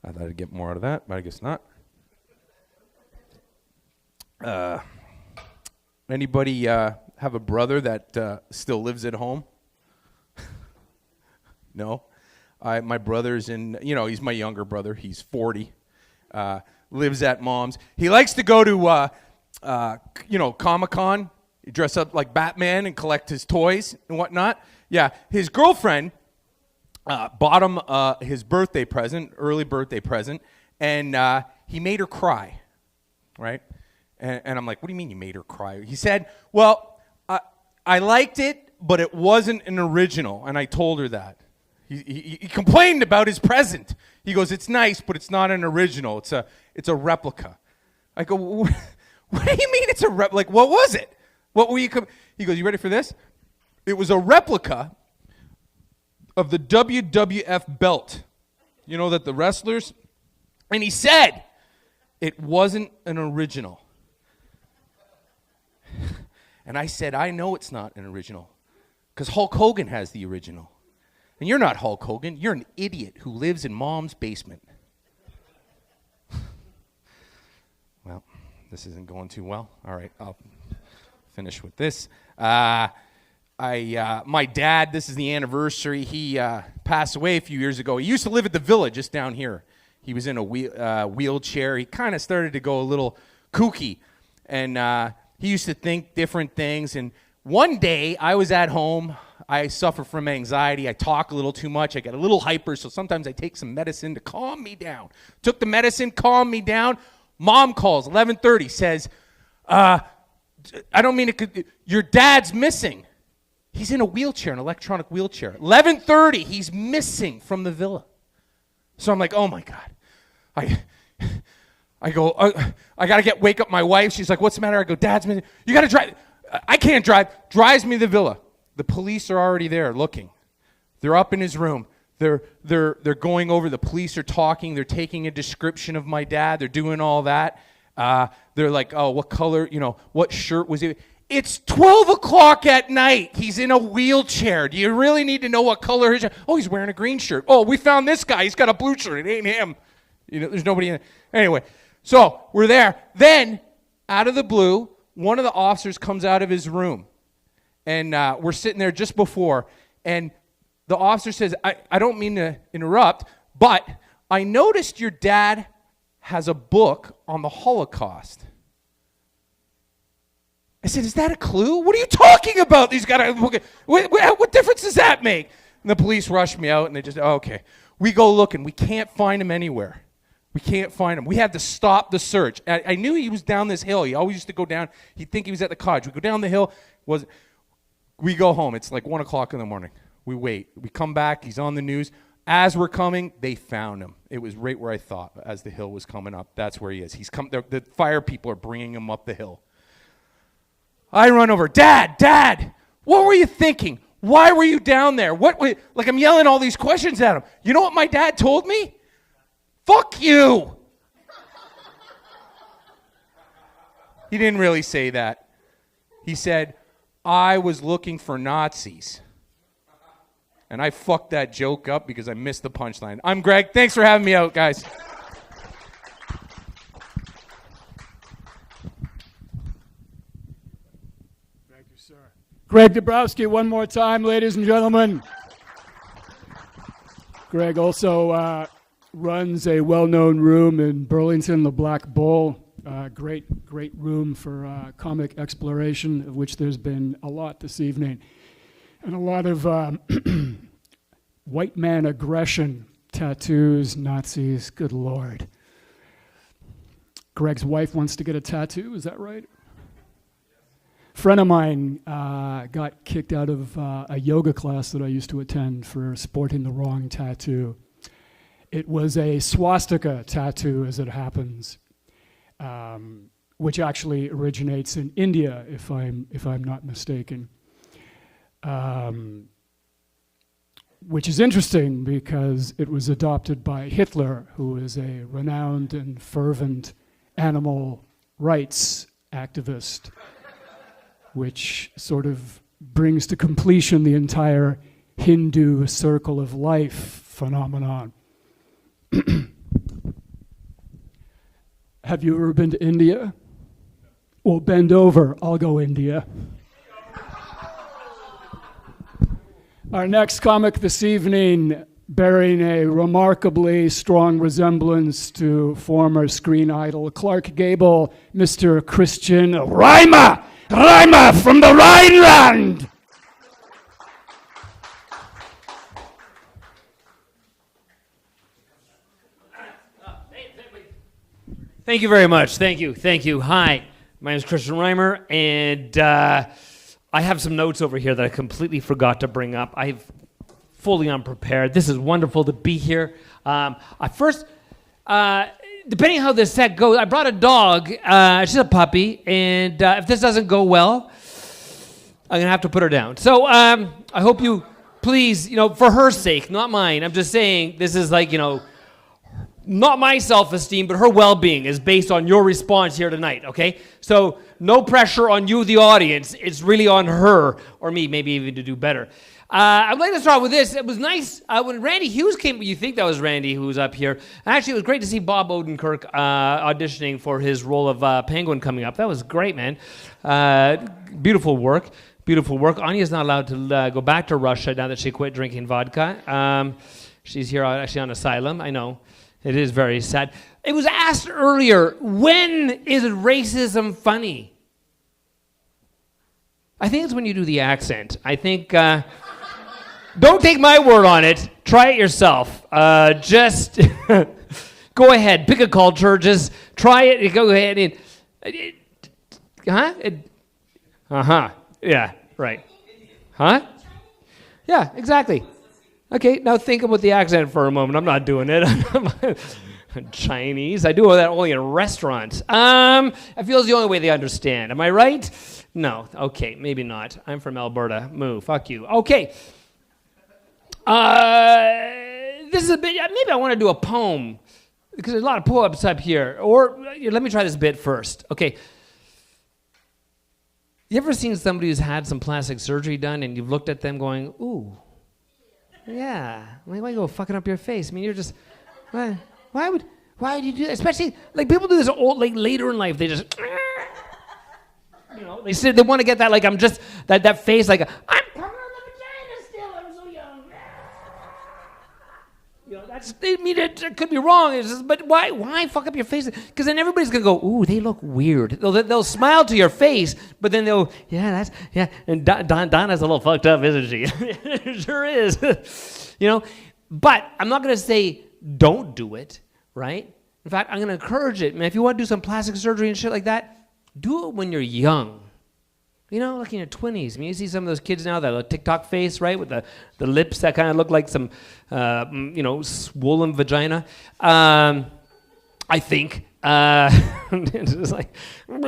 I thought I'd get more out of that, but I guess not. Anybody have a brother that still lives at home? No? My brother's in, he's my younger brother. He's 40. Lives at mom's. He likes to go to, Comic-Con. He dress up like Batman and collect his toys and whatnot. Yeah, his girlfriend bought him his birthday present, early birthday present, and he made her cry, right? And I'm like, what do you mean you made her cry? He said, well, I liked it, but it wasn't an original, and I told her that. He complained about his present. He goes, it's nice, but it's not an original. It's a replica. I go, what do you mean it's a replica? Like, what was it? What were you? He goes, you ready for this? It was a replica of the WWF belt. That the wrestlers, and he said it wasn't an original. And I said, I know it's not an original because Hulk Hogan has the original. And you're not Hulk Hogan. You're an idiot who lives in mom's basement. Well, this isn't going too well. All right, I'll finish with this. My dad, this is the anniversary. He passed away a few years ago. He used to live at the Villa just down here. He was in a wheelchair. He kind of started to go a little kooky. And he used to think different things. And one day, I was at home. I suffer from anxiety. I talk a little too much. I get a little hyper, so sometimes I take some medicine to calm me down. Took the medicine, calmed me down. Mom calls, 11:30, says, I don't mean it. Your dad's missing. He's in a wheelchair, an electronic wheelchair. 11:30, he's missing from the Villa. So I'm like, oh my God. I go, I got to wake up my wife. She's like, what's the matter? I go, Dad's missing. You got to drive. I can't drive. Drives me to the Villa. The police are already there looking. They're up in his room. They're going over. The police are talking. They're taking a description of my dad. They're doing all that. They're like, oh, what color, what shirt was he? It's 12 o'clock at night. He's in a wheelchair. Do you really need to know what color his shirt? Oh, he's wearing a green shirt. Oh, we found this guy. He's got a blue shirt. It ain't him. There's nobody in it. Anyway, so we're there. Then, out of the blue, one of the officers comes out of his room. And we're sitting there just before. And the officer says, I don't mean to interrupt, but I noticed your dad has a book on the Holocaust. I said, is that a clue? What are you talking about? He's got a book. What difference does that make? And the police rushed me out, and they just, okay. We go looking. We can't find him anywhere. We can't find him. We had to stop the search. I knew he was down this hill. He always used to go down. He'd think he was at the cottage. We go down the hill. We go home. It's like 1 o'clock in the morning. We wait. We come back. He's on the news. As we're coming, they found him. It was right where I thought as the hill was coming up. That's where he is. The fire people are bringing him up the hill. I run over. Dad, what were you thinking? Why were you down there? Like I'm yelling all these questions at him. You know what my dad told me? Fuck you. He didn't really say that. He said, I was looking for Nazis. And I fucked that joke up because I missed the punchline. I'm Greg. Thanks for having me out, guys. Greg Dabrowski, one more time, ladies and gentlemen. Greg also runs a well-known room in Burlington, the Black Bull. Great room for comic exploration, of which there's been a lot this evening. And a lot of white man aggression, tattoos, Nazis, good Lord. Greg's wife wants to get a tattoo, is that right? Friend of mine got kicked out of a yoga class that I used to attend for sporting the wrong tattoo. It was a swastika tattoo, as it happens, which actually originates in India, if I'm not mistaken. Which is interesting because it was adopted by Hitler, who is a renowned and fervent animal rights activist, which sort of brings to completion the entire Hindu circle of life phenomenon. Have you ever been to India? Well, bend over, I'll go India. Our next comic this evening, bearing a remarkably strong resemblance to former screen idol Clark Gable, Mr. Christian Reimer from the Rhineland. Thank you very much. Thank you. Hi, my name is Christian Reimer, and I have some notes over here that I completely forgot to bring up. I'm fully unprepared. This is wonderful to be here. Depending on how this set goes, I brought a dog. She's a puppy, and if this doesn't go well, I'm going to have to put her down. So I hope you please, for her sake, not mine. I'm just saying this is like, not my self-esteem, but her well-being is based on your response here tonight, okay? So no pressure on you, the audience. It's really on her, or me, maybe even to do better. I'd like to start with this. It was nice when Randy Hughes came. You think that was Randy who was up here. Actually, it was great to see Bob Odenkirk auditioning for his role of Penguin coming up. That was great, man. Beautiful work. Beautiful work. Anya's not allowed to go back to Russia now that she quit drinking vodka. She's here actually on asylum. I know. It is very sad. It was asked earlier, when is racism funny? I think it's when you do the accent. I think... Don't take my word on it. Try it yourself. Just go ahead. Pick a culture. Just try it. Go ahead and... Yeah, right. Huh? Yeah, exactly. Okay, now think about the accent for a moment. I'm not doing it. Chinese. I do that only in restaurants. I feel it's the only way they understand. Am I right? No. Okay, maybe not. I'm from Alberta. Moo. Fuck you. Okay. This is a bit. Maybe I want to do a poem because there's a lot of poems up here. Or let me try this bit first. Okay. You ever seen somebody who's had some plastic surgery done and you've looked at them going, ooh, yeah, why you go fucking up your face? I mean, you're just, why would you do that? Especially like people do this later in life. They just, they want to get that like I'm just that face like I'm. It could be wrong, but why fuck up your face? Because then everybody's going to go, ooh, they look weird. They'll smile to your face, but then they'll, yeah. And Donna's a little fucked up, isn't she? It sure is. But I'm not going to say don't do it, right? In fact, I'm going to encourage it. Man, if you want to do some plastic surgery and shit like that, do it when you're young. Like in your 20s. I mean, you see some of those kids now that have a TikTok face, right, with the lips that kind of look like some, swollen vagina. I think. It's just like, but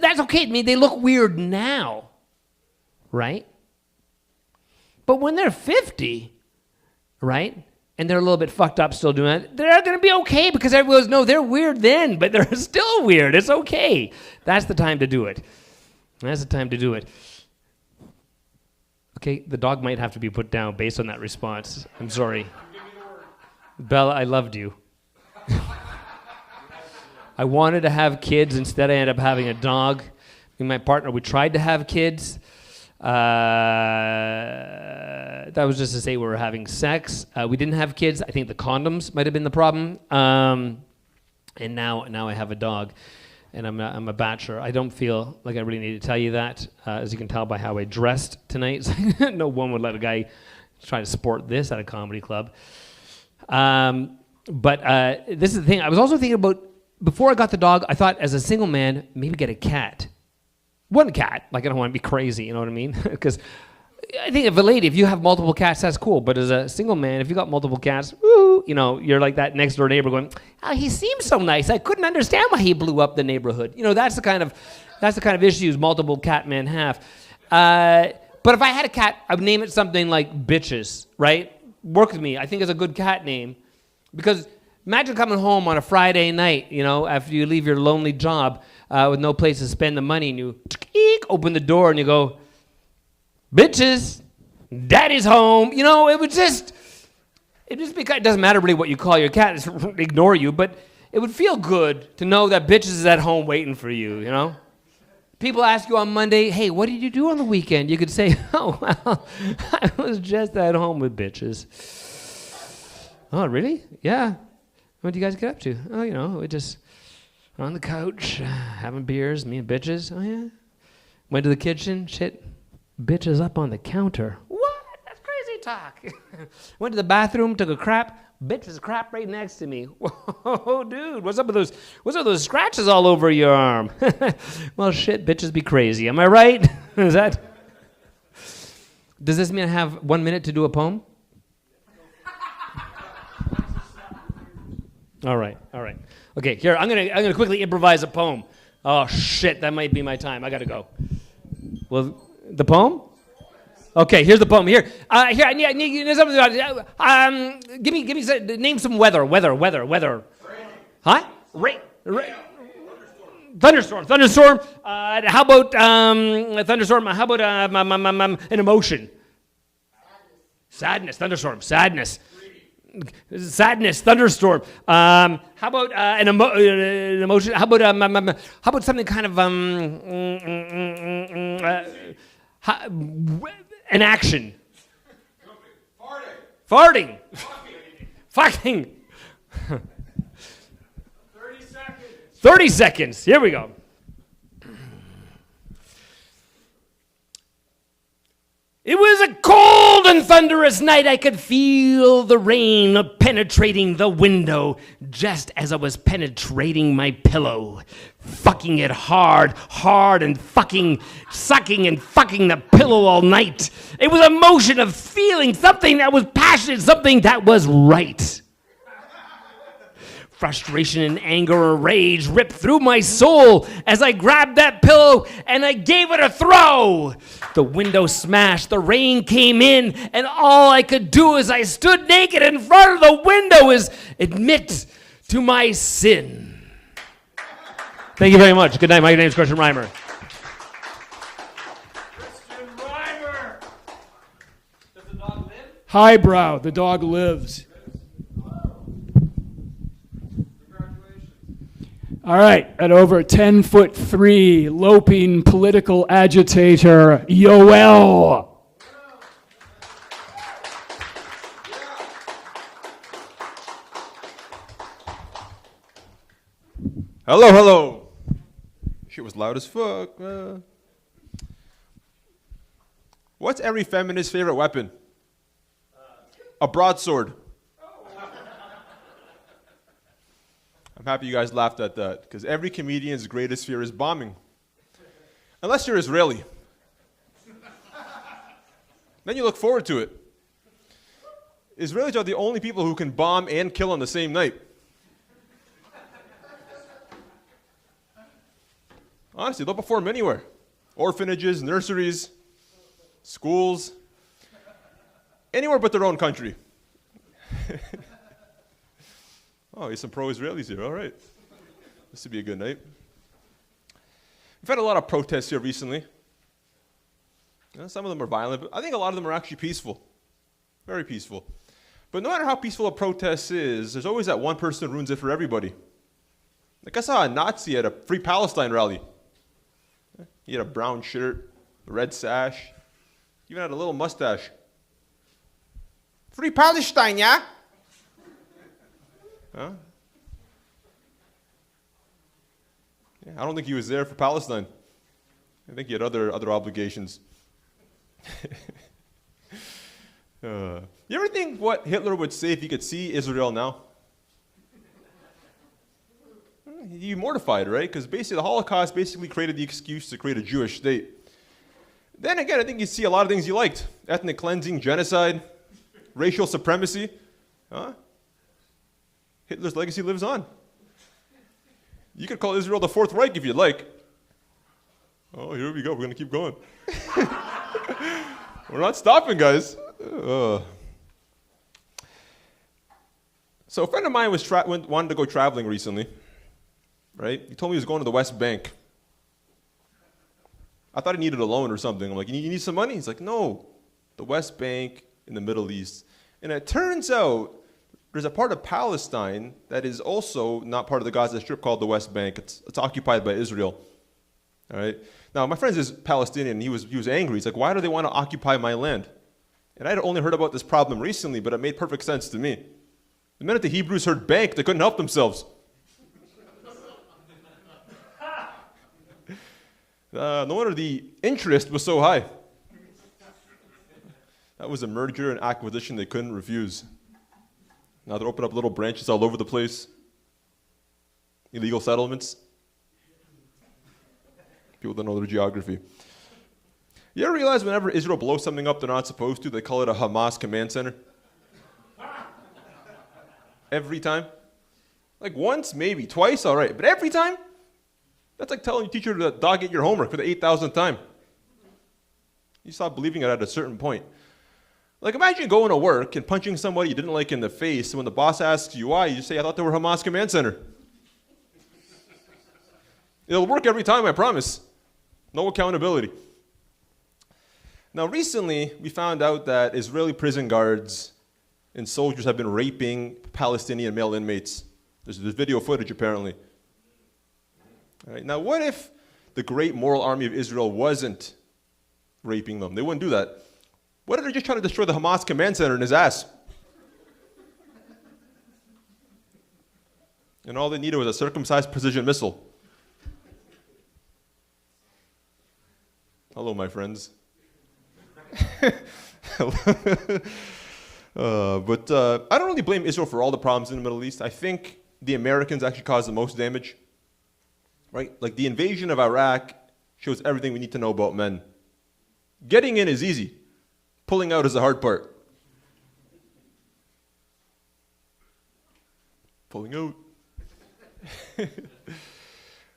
that's okay. I mean, they look weird now, right? But when they're 50, right? And they're a little bit fucked up still doing it, they're going to be okay because everyone goes, no, they're weird then, but they're still weird. It's okay. That's the time to do it. That's the time to do it. Okay, the dog might have to be put down based on that response. I'm sorry. Bella, I loved you. I wanted to have kids. Instead, I ended up having a dog. Me and my partner, we tried to have kids. That was just to say we were having sex. We didn't have kids. I think the condoms might have been the problem. And now I have a dog, and I'm a bachelor. I don't feel like I really need to tell you that, as you can tell by how I dressed tonight. No one would let a guy try to sport this at a comedy club. But this is the thing. I was also thinking about, before I got the dog, I thought as a single man, maybe get a cat. One cat. Like, I don't want to be crazy, you know what I mean? Because I think if you have multiple cats, that's cool. But as a single man, if you got multiple cats, woo, you're like that next door neighbor going, oh, he seems so nice. I couldn't understand why he blew up the neighborhood. That's the kind of issues multiple cat men have. But if I had a cat, I would name it something like Bitches, right? Work with me. I think it's a good cat name. Because imagine coming home on a Friday night, after you leave your lonely job with no place to spend the money, and you open the door and you go, Bitches, Daddy's home. It doesn't matter really what you call your cat, it's ignore you, but it would feel good to know that Bitches is at home waiting for you, People ask you on Monday, hey, what did you do on the weekend? You could say, oh, well, I was just at home with Bitches. Oh, really? Yeah. What do you guys get up to? Oh, we just on the couch, having beers, me and Bitches. Oh, yeah. Went to the kitchen, shit. Bitches up on the counter. What? That's crazy talk. Went to the bathroom, took a crap. Bitches crap right next to me. Whoa, dude, what's up with those scratches all over your arm? Well, shit, bitches be crazy. Am I right? Does this mean I have 1 minute to do a poem? All right. Okay, here, I'm gonna quickly improvise a poem. Oh, shit, that might be my time. I gotta go. Well, the poem? Okay, here's the poem. Here, I need something about. Give me, name some weather. Huh? Rain. Thunderstorm. How about a thunderstorm? How about an emotion? Sadness. Thunderstorm. Sadness. Thunderstorm. How about an emotion? How about something kind of an action? Farting. Fucking. 30 seconds. Here we go. It was a cold and thunderous night. I could feel the rain penetrating the window just as I was penetrating my pillow. Fucking it hard, and fucking, sucking and fucking the pillow all night. It was a motion of feeling something that was passionate, something that was right. Frustration and anger and rage ripped through my soul as I grabbed that pillow and I gave it a throw. The window smashed, the rain came in, and all I could do as I stood naked in front of the window is admit to my sin. Thank you very much. Good night. My name is Christian Reimer. Christian Reimer! Does the dog live? Highbrow, the dog lives. All right, at over 10'3", loping political agitator, Yoel. Hello. Shit was loud as fuck. What's every feminist's favorite weapon? A broadsword. I'm happy you guys laughed at that, because every comedian's greatest fear is bombing. Unless you're Israeli. Then you look forward to it. Israelis are the only people who can bomb and kill on the same night. Honestly, they'll perform anywhere. Orphanages, nurseries, schools, anywhere but their own country. Oh, there's some pro-Israelis here. All right. This would be a good night. We've had a lot of protests here recently. Some of them are violent, but I think a lot of them are actually peaceful. Very peaceful. But no matter how peaceful a protest is, there's always that one person who ruins it for everybody. Like I saw a Nazi at a Free Palestine rally. He had a brown shirt, a red sash, even had a little mustache. Free Palestine, yeah? Huh? Yeah, I don't think he was there for Palestine. I think he had other obligations. You ever think what Hitler would say if he could see Israel now? He'd be mortified, right? Because basically the Holocaust basically created the excuse to create a Jewish state. Then again, I think you see a lot of things you liked. Ethnic cleansing, genocide, racial supremacy. Huh? Hitler's legacy lives on. You could call Israel the Fourth Reich if you'd like. Oh, here we go. We're going to keep going. We're not stopping, guys. So a friend of mine wanted to go traveling recently, right? He told me he was going to the West Bank. I thought he needed a loan or something. I'm like, you need some money? He's like, no, the West Bank in the Middle East. And it turns out there's a part of Palestine that is also not part of the Gaza Strip called the West Bank. It's occupied by Israel. All right. Now my friend is Palestinian. He was angry. He's like, why do they want to occupy my land? And I'd only heard about this problem recently, but it made perfect sense to me. The minute the Hebrews heard bank, they couldn't help themselves. No wonder the interest was so high. That was a merger and acquisition they couldn't refuse. Now they're opening up little branches all over the place. Illegal settlements. People don't know their geography. You ever realize whenever Israel blows something up they're not supposed to, they call it a Hamas command center? Every time? Like once, maybe, twice, all right. But every time? That's like telling your teacher to dog eat your homework for the 8,000th time. You stop believing it at a certain point. Like, imagine going to work and punching somebody you didn't like in the face, and when the boss asks you why, you just say, I thought they were Hamas Command Center. It'll work every time, I promise. No accountability. Now, recently, we found out that Israeli prison guards and soldiers have been raping Palestinian male inmates. There's video footage, apparently. All right, now, what if the great moral army of Israel wasn't raping them? They wouldn't do that. What if they're just trying to destroy the Hamas command center in his ass? And all they needed was a circumcised precision missile. Hello, my friends. But I don't really blame Israel for all the problems in the Middle East. I think the Americans actually caused the most damage. Right? Like, the invasion of Iraq shows everything we need to know about men. Getting in is easy. Pulling out is the hard part. Pulling out.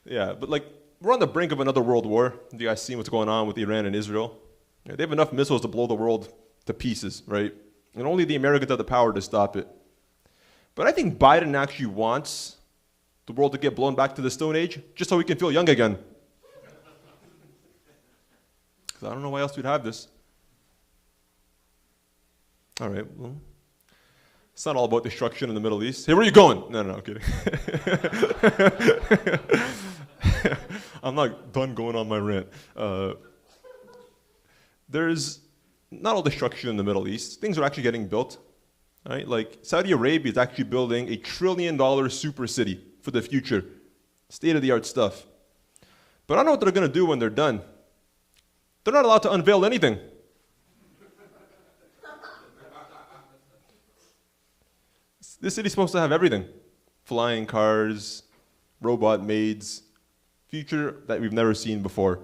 Yeah, but like, we're on the brink of another world war. You guys seen what's going on with Iran and Israel? Yeah, they have enough missiles to blow the world to pieces, right? And only the Americans have the power to stop it. But I think Biden actually wants the world to get blown back to the Stone Age just so we can feel young again. Because I don't know why else we'd have this. All right, well, it's not all about destruction in the Middle East. Hey, where are you going? No, I'm kidding. I'm not done going on my rant. There's not all destruction in the Middle East. Things are actually getting built. Right? Like, Saudi Arabia is actually building $1 trillion super city for the future. State-of-the-art stuff. But I don't know what they're going to do when they're done. They're not allowed to unveil anything. This city's supposed to have everything. Flying cars, robot maids, future that we've never seen before.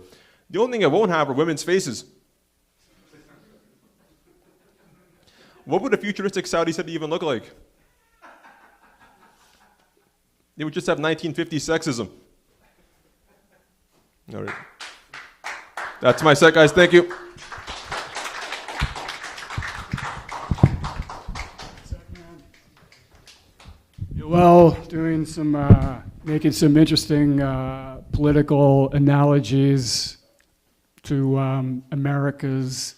The only thing it won't have are women's faces. What would a futuristic Saudi city even look like? It would just have 1950s sexism. All right. That's my set, guys. Thank you. Well, doing some, making some interesting political analogies to America's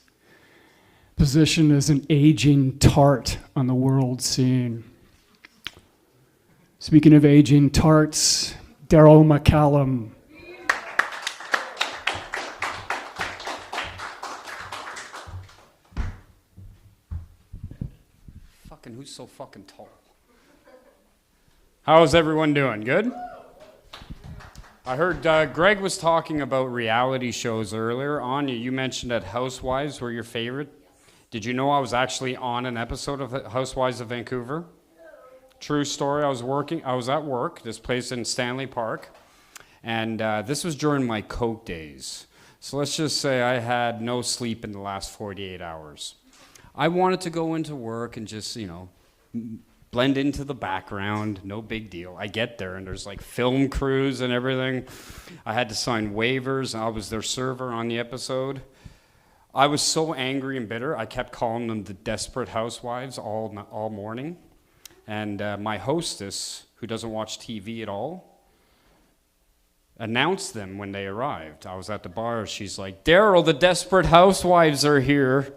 position as an aging tart on the world scene. Speaking of aging tarts, Daryl McCallum. Fucking, who's so fucking tall? How's everyone doing? Good? I heard Greg was talking about reality shows earlier. Anya, you mentioned that Housewives were your favorite. Did you know I was actually on an episode of Housewives of Vancouver? True story. I was at work, this place in Stanley Park, and this was during my coke days. So let's just say I had no sleep in the last 48 hours. I wanted to go into work and just, blend into the background, no big deal. I get there and there's like film crews and everything. I had to sign waivers. I was their server on the episode. I was so angry and bitter, I kept calling them the Desperate Housewives all morning. And my hostess, who doesn't watch TV at all, announced them when they arrived. I was at the bar. She's like, Daryl, the Desperate Housewives are here.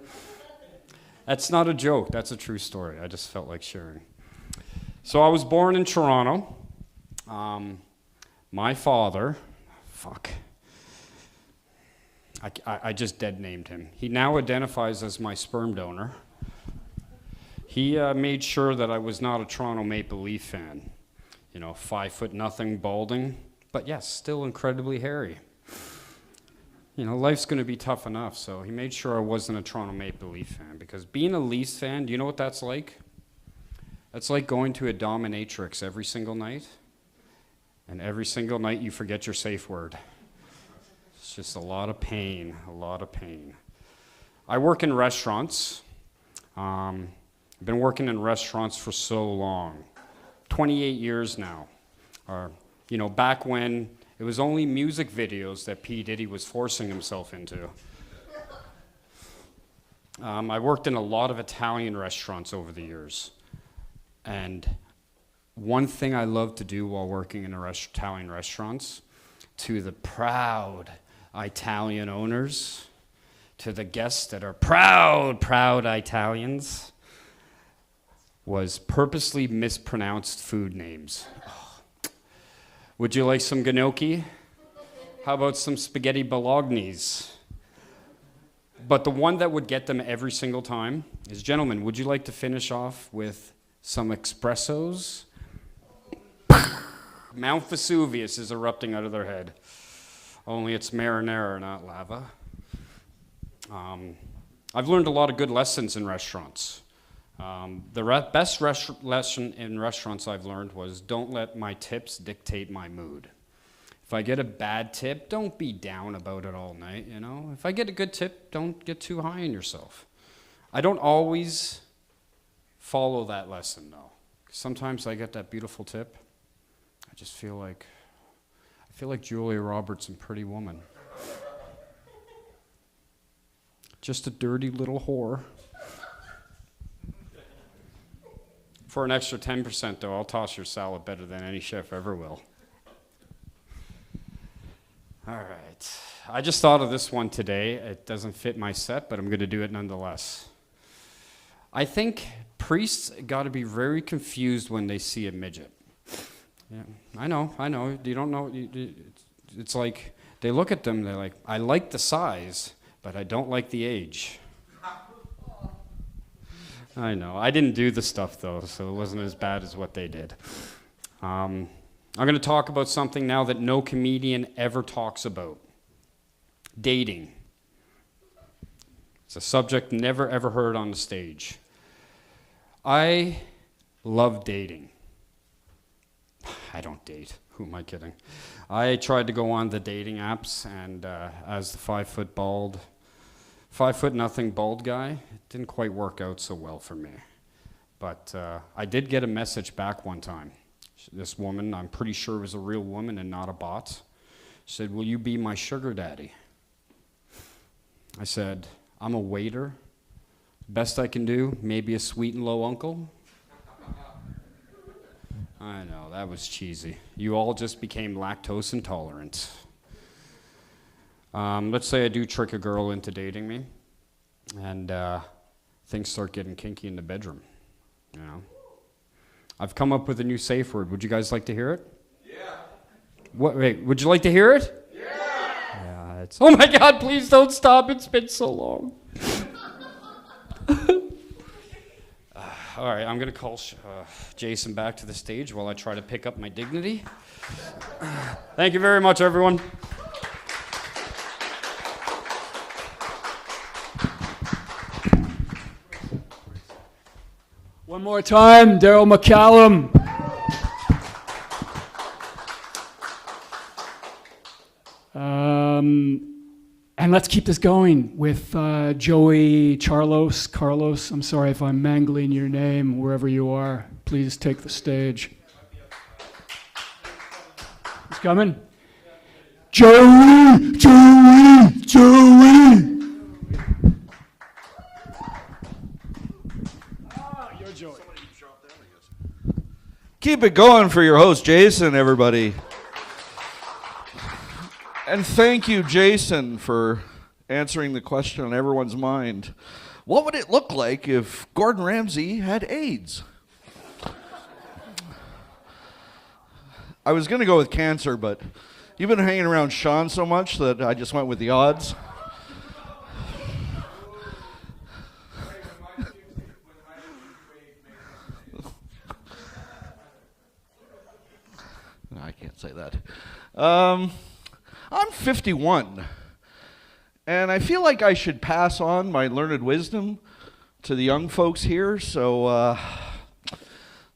That's not a joke. That's a true story. I just felt like sharing. So I was born in Toronto. My father, I just dead named him. He now identifies as my sperm donor. He made sure that I was not a Toronto Maple Leaf fan. 5'0", balding, but yes, still incredibly hairy. Life's going to be tough enough, so he made sure I wasn't a Toronto Maple Leaf fan, because being a Leafs fan, do you know what that's like? That's like going to a dominatrix every single night, and every single night you forget your safe word. It's just a lot of pain, I work in restaurants. I've been working in restaurants for so long, 28 years now. Back when it was only music videos that P. Diddy was forcing himself into. I worked in a lot of Italian restaurants over the years. And one thing I love to do while working in Italian restaurants, to the proud Italian owners, to the guests that are proud Italians, was purposely mispronounced food names. Oh. Would you like some gnocchi? How about some spaghetti bolognese? But the one that would get them every single time is, gentlemen, would you like to finish off with some espressos? Mount Vesuvius is erupting out of their head. Only it's marinara, not lava. I've learned a lot of good lessons in restaurants. The best lesson in restaurants I've learned was don't let my tips dictate my mood. If I get a bad tip, don't be down about it all night, you know? If I get a good tip, don't get too high on yourself. I don't always follow that lesson, though. Sometimes I get that beautiful tip. I just feel like Julia Roberts in Pretty Woman. Just a dirty little whore. For an extra 10%, though, I'll toss your salad better than any chef ever will. All right. I just thought of this one today. It doesn't fit my set, but I'm going to do it nonetheless. I think priests got to be very confused when they see a midget. Yeah, I know. You don't know. It's like they look at them, they're like, I like the size, but I don't like the age. I know. I didn't do the stuff, though, so it wasn't as bad as what they did. I'm going to talk about something now that no comedian ever talks about. Dating. It's a subject never ever heard on the stage. I love dating. I don't date. Who am I kidding? I tried to go on the dating apps, and as the 5 foot nothing bald guy, it didn't quite work out so well for me. But I did get a message back one time. This woman, I'm pretty sure was a real woman and not a bot, said, will you be my sugar daddy? I said, I'm a waiter. Best I can do, maybe a sweet and low uncle. I know, that was cheesy. You all just became lactose intolerant. Let's say I do trick a girl into dating me, and things start getting kinky in the bedroom, you know. I've come up with a new safe word. Would you guys like to hear it? Yeah. Wait, would you like to hear it? Yeah. Oh my God, please don't stop. It's been so long. All right, I'm going to call Jason back to the stage while I try to pick up my dignity. Thank you very much, everyone. One more time, Daryl McCallum. And let's keep this going with Joey Carlos. I'm sorry if I'm mangling your name wherever you are. Please take the stage. He's coming. Joey! Keep it going for your host, Jason, everybody. And thank you, Jason, for answering the question on everyone's mind. What would it look like if Gordon Ramsay had AIDS? I was going to go with cancer, but you've been hanging around Sean so much that I just went with the odds. I can't say that. I'm 51, and I feel like I should pass on my learned wisdom to the young folks here, so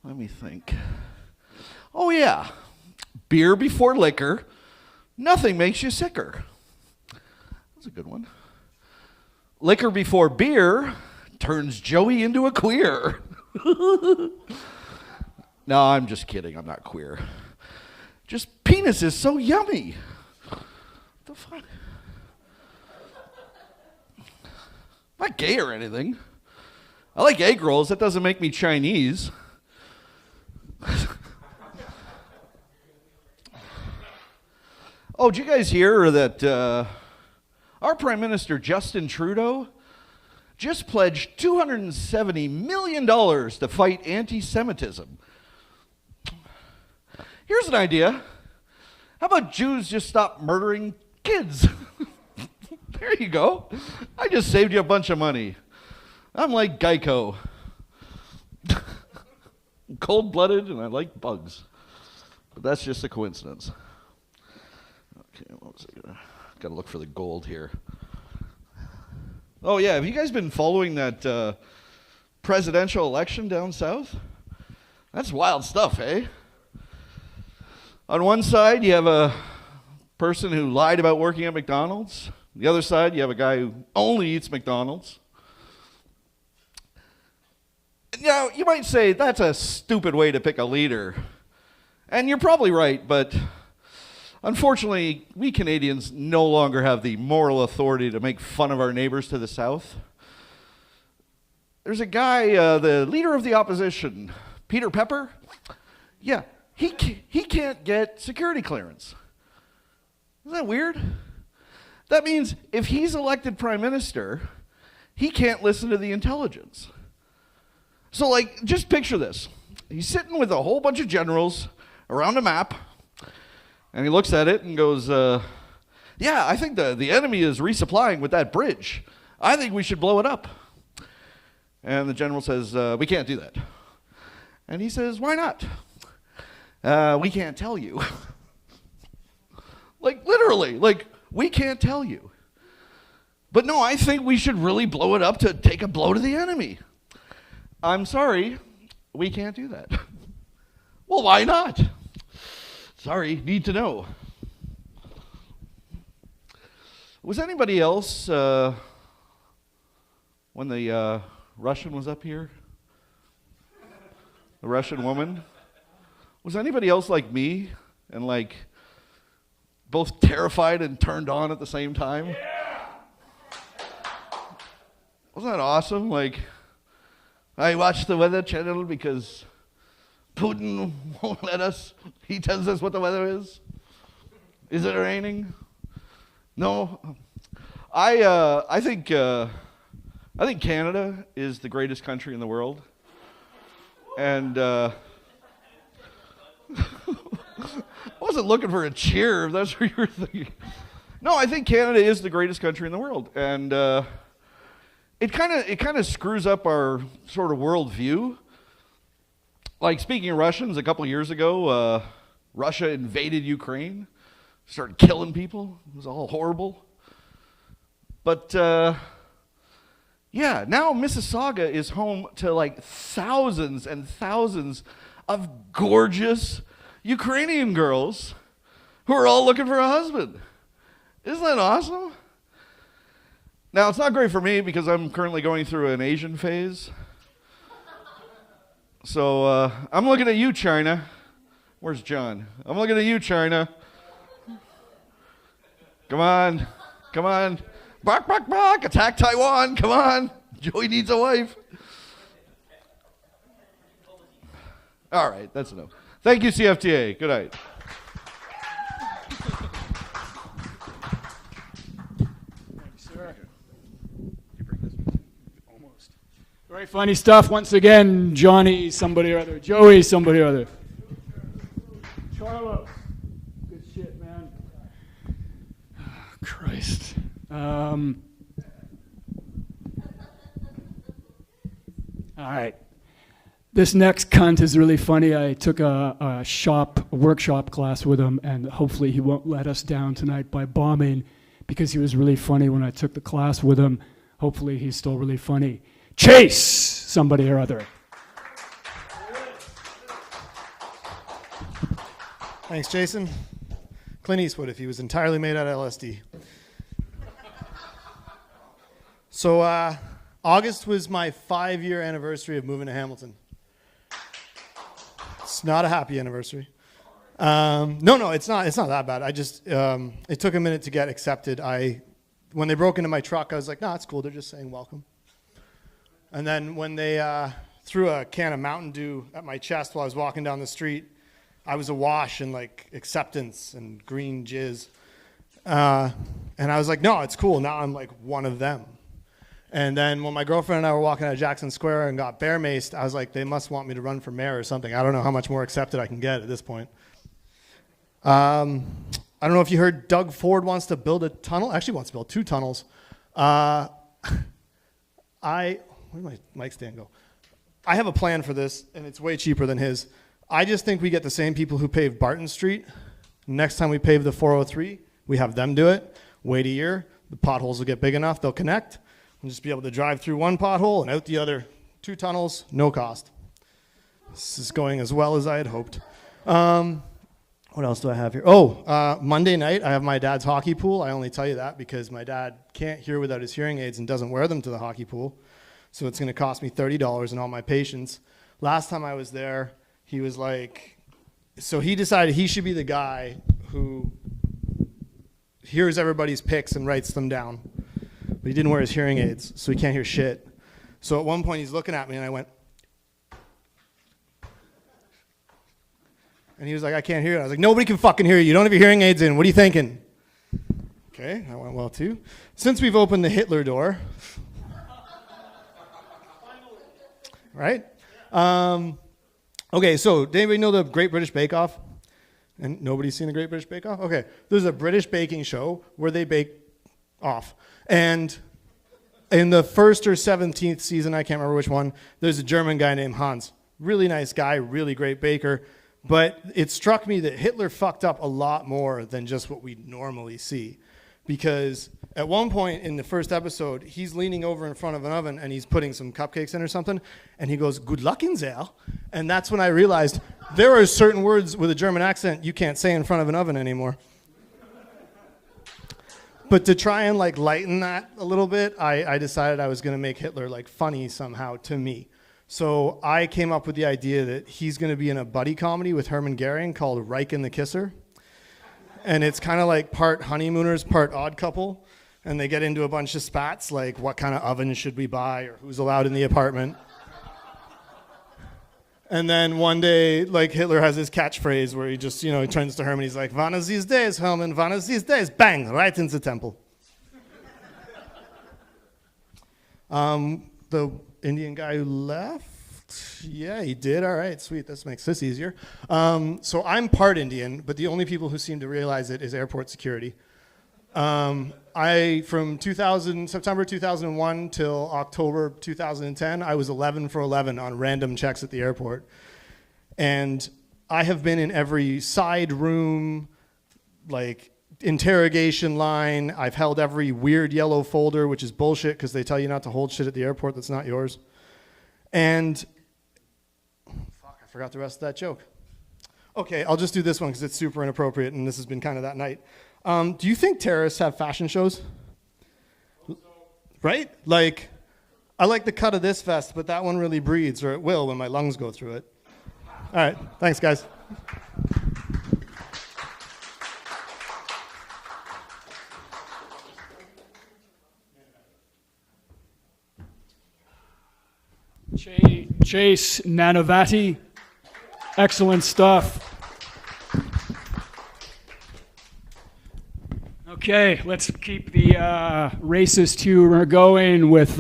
let me think. Oh yeah, beer before liquor, nothing makes you sicker. That's a good one. Liquor before beer turns Joey into a queer. No, I'm just kidding, I'm not queer. Just penis is so yummy. What the fuck? I'm not gay or anything. I like egg rolls. That doesn't make me Chinese. Oh, did you guys hear that our Prime Minister, Justin Trudeau, just pledged $270 million to fight anti-Semitism? Here's an idea. How about Jews just stop murdering kids? There you go. I just saved you a bunch of money. I'm like Geico. Cold-blooded, and I like bugs. But that's just a coincidence. Okay, what was I gonna? Got to look for the gold here. Oh yeah, have you guys been following that presidential election down south? That's wild stuff, eh? On one side, you have a person who lied about working at McDonald's. On the other side, you have a guy who only eats McDonald's. Now, you might say that's a stupid way to pick a leader. And you're probably right, but unfortunately, we Canadians no longer have the moral authority to make fun of our neighbors to the south. There's a guy, the leader of the opposition, Peter Pepper. Yeah, he can't get security clearance. Isn't that weird? That means if he's elected prime minister, he can't listen to the intelligence. So, like, just picture this. He's sitting with a whole bunch of generals around a map, and he looks at it and goes, yeah, I think the enemy is resupplying with that bridge. I think we should blow it up. And the general says, we can't do that. And he says, why not? We can't tell you. Like, literally, like, we can't tell you. But no, I think we should really blow it up to take a blow to the enemy. I'm sorry, we can't do that. Well, why not? Sorry, need to know. Was anybody else, when the Russian was up here? The Russian woman? Was anybody else like me and like both terrified and turned on at the same time? Yeah. Wasn't that awesome? Like, I watch the Weather Channel because Putin won't let us. He tells us what the weather is. Is it raining? No. I think Canada is the greatest country in the world, and I wasn't looking for a cheer. If that's what you were thinking. No, I think Canada is the greatest country in the world, and it kind of screws up our sort of worldview. Like, speaking of Russians, a couple of years ago, Russia invaded Ukraine, started killing people. It was all horrible. But yeah, now Mississauga is home to like thousands and thousands of gorgeous Ukrainian girls who are all looking for a husband. Isn't that awesome? Now, it's not great for me because I'm currently going through an Asian phase. So I'm looking at you, China. Where's John? I'm looking at you, China. Come on. Come on. Bark, bark, bark. Attack Taiwan. Come on. Joey needs a wife. All right, that's enough. Thank you, CFTA. Good night. Very funny stuff. Once again, Johnny, somebody or other. Joey, somebody or other. Charlo. Good shit, man. Oh, Christ. All right. This next cunt is really funny. I took a workshop class with him, and hopefully he won't let us down tonight by bombing, because he was really funny when I took the class with him. Hopefully he's still really funny. Chase, somebody or other. Thanks, Jason. Clint Eastwood, if he was entirely made out of LSD. So August was my 5-year anniversary of moving to Hamilton. It's not a happy anniversary. No, it's not that bad. I just, it took a minute to get accepted. I when they broke into my truck, I was like, no, it's cool. They're just saying welcome. And then when they threw a can of Mountain Dew at my chest while I was walking down the street, I was awash in like acceptance and green jizz. And I was like, no, it's cool. Now I'm like one of them. And then when my girlfriend and I were walking out of Jackson Square and got bear maced, I was like, they must want me to run for mayor or something. I don't know how much more accepted I can get at this point. I don't know if you heard Doug Ford wants to build a tunnel. Actually wants to build 2 tunnels. Where did my mic stand go? I have a plan for this, and it's way cheaper than his. I just think we get the same people who paved Barton Street. Next time we pave the 403, we have them do it. Wait a year. The potholes will get big enough. They'll connect. We'll just be able to drive through one pothole and out the other. 2 tunnels, no cost. This is going as well as I had hoped. What else do I have here? Monday night, I have my dad's hockey pool. I only tell you that because my dad can't hear without his hearing aids and doesn't wear them to the hockey pool. So it's going to cost me $30 and all my patience. Last time I was there, he was like, so he decided he should be the guy who hears everybody's picks and writes them down. But he didn't wear his hearing aids, so he can't hear shit. So at one point he's looking at me and I went, and he was like, I can't hear you. I was like, nobody can fucking hear you. You don't have your hearing aids in. What are you thinking? Okay, that went well too. Since we've opened the Hitler door, right? Okay, so did anybody know the Great British Bake Off? And nobody's seen the Great British Bake Off? Okay, there's a British baking show where they bake off. And in the first or 17th season, I can't remember which one, there's a German guy named Hans. Really nice guy, really great baker. But it struck me that Hitler fucked up a lot more than just what we normally see. Because at one point in the first episode, he's leaning over in front of an oven and he's putting some cupcakes in or something. And he goes, good luck in there. And that's when I realized there are certain words with a German accent you can't say in front of an oven anymore. But to try and like lighten that a little bit, I decided I was going to make Hitler like funny somehow to me. So I came up with the idea that he's going to be in a buddy comedy with Hermann Goering called Reich and the Kisser. And it's kind of like part honeymooners, part odd couple. And they get into a bunch of spats like what kind of oven should we buy or who's allowed in the apartment. And then one day, like Hitler has his catchphrase where he just, he turns to Herman. He's like, one of these days, Herman, one of these days, bang, right into the temple. The Indian guy who left? Yeah, he did. All right, sweet. This makes this easier. So I'm part Indian, but the only people who seem to realize it is airport security. From September 2001 till October 2010, I was 11 for 11 on random checks at the airport. And I have been in every side room, like interrogation line. I've held every weird yellow folder, which is bullshit because they tell you not to hold shit at the airport that's not yours. And, fuck, I forgot the rest of that joke. Okay, I'll just do this one because it's super inappropriate and this has been kind of that night. Do you think terrorists have fashion shows? Right? Like, I like the cut of this vest, but that one really breathes, or it will when my lungs go through it. All right, thanks, guys. Chase Nanavati, excellent stuff. Okay, let's keep the racist humor going with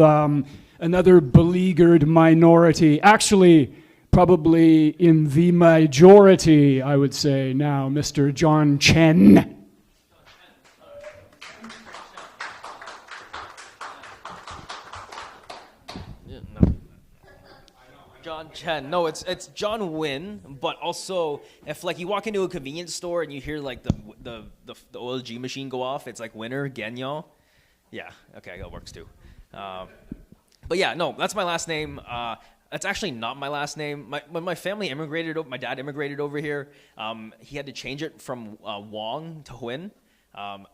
another beleaguered minority. Actually, probably in the majority, I would say now, Mr. John Chen. John Chen. No, it's John Wynn, but also if like you walk into a convenience store and you hear like the OLG machine go off, it's like Winner, Gagnon. Yeah, okay, that works too. But yeah, no, that's my last name. That's actually not my last name. When my family immigrated, my dad immigrated over here. He had to change it from Wong to Huynh. I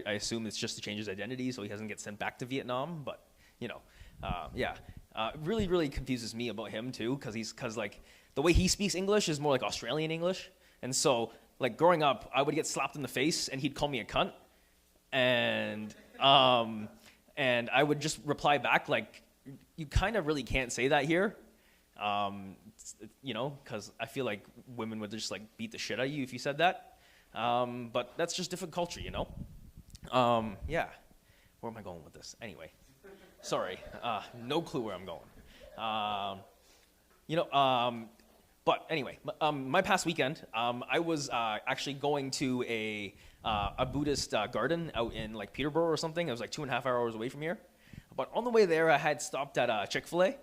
assume it's just to change his identity so he doesn't get sent back to Vietnam. But yeah. Really, really confuses me about him too, because like the way he speaks English is more like Australian English, and so like growing up, I would get slapped in the face and he'd call me a cunt, and I would just reply back like, you kind of really can't say that here, because I feel like women would just like beat the shit out of you if you said that. But that's just different culture, yeah. Where am I going with this? Anyway, sorry, no clue where I'm going. But anyway, my past weekend, I was actually going to a Buddhist garden out in like Peterborough or something. It was like 2.5 hours away from here. But on the way there, I had stopped at Chick-fil-A.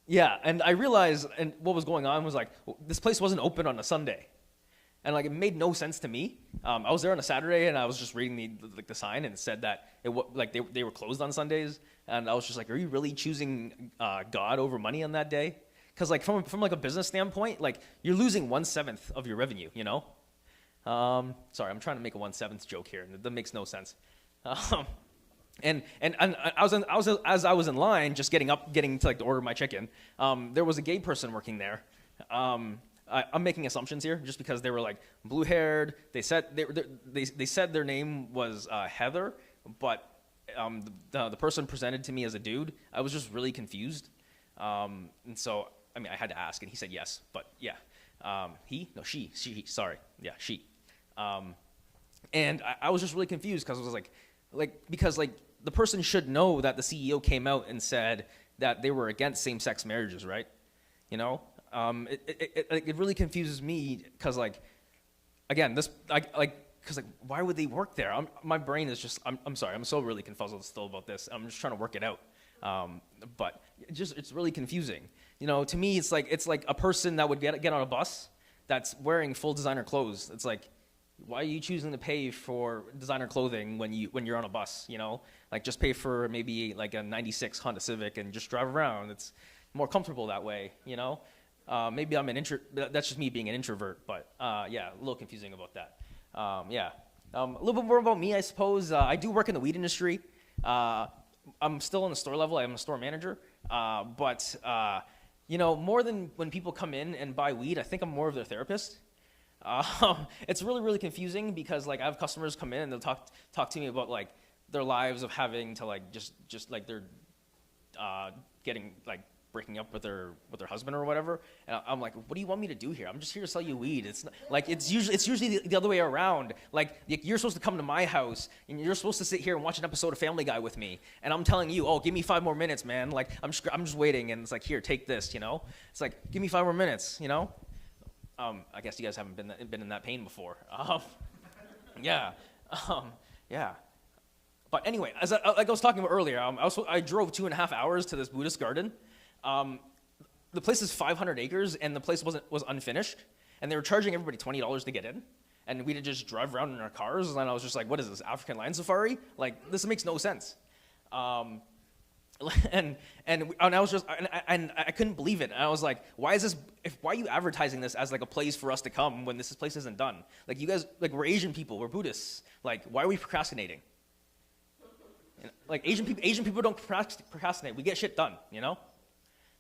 Yeah, and I realized, and what was going on was like, this place wasn't open on a Sunday. And like, it made no sense to me. I was there on a Saturday, and I was just reading the sign, and it said that they were closed on Sundays. And I was just like, are you really choosing God over money on that day? Because like from like a business standpoint, like you're losing 1/7 of your revenue. Sorry, I'm trying to make a 1/7 joke here, and that makes no sense. And as I was in line, just getting to like to order my chicken, there was a gay person working there. I'm making assumptions here, just because they were like blue-haired. They said they said their name was Heather, but the person presented to me as a dude. I was just really confused, and so I mean I had to ask, and he said yes, but yeah, she, sorry, yeah, she, and I was just really confused because I was because the person should know that the CEO came out and said that they were against same-sex marriages, right? It really confuses me because again, because why would they work there? My brain is just, I'm sorry, I'm so really confuzzled still about this. I'm just trying to work it out. But it's really confusing. To me, it's like a person that would get on a bus that's wearing full designer clothes. It's like, why are you choosing to pay for designer clothing when you're on a bus? Just pay for maybe like a '96 Honda Civic and just drive around. It's more comfortable that way. Maybe I'm that's just me being an introvert, but yeah, a little confusing about that. Yeah. A little bit more about me, I suppose. I do work in the weed industry. I'm still on the store level. I'm a store manager. But more than when people come in and buy weed, I think I'm more of their therapist. It's really, really confusing because I have customers come in and they'll talk to me about their lives of having to just they're getting breaking up with their husband or whatever, and I'm like, what do you want me to do here? I'm just here to sell you weed. It's not, it's usually the other way around. You're supposed to come to my house and you're supposed to sit here and watch an episode of Family Guy with me, and I'm telling you, oh, give me 5 more minutes, man. I'm just waiting, and it's here, take this, It's give me 5 more minutes, I guess you guys haven't been in that pain before. Yeah, yeah. But anyway, as I was talking about earlier, I drove 2.5 hours to this Buddhist garden. The place is 500 acres, and the place was unfinished, and they were charging everybody $20 to get in, and we had just drive around in our cars, and I was just like, what is this, African lion safari? This makes no sense. And I was just, and I couldn't believe it. And I was like, why are you advertising this as a place for us to come when this place isn't done? You guys, we're Asian people, we're Buddhists. Why are we procrastinating? Asian people don't procrastinate. We get shit done,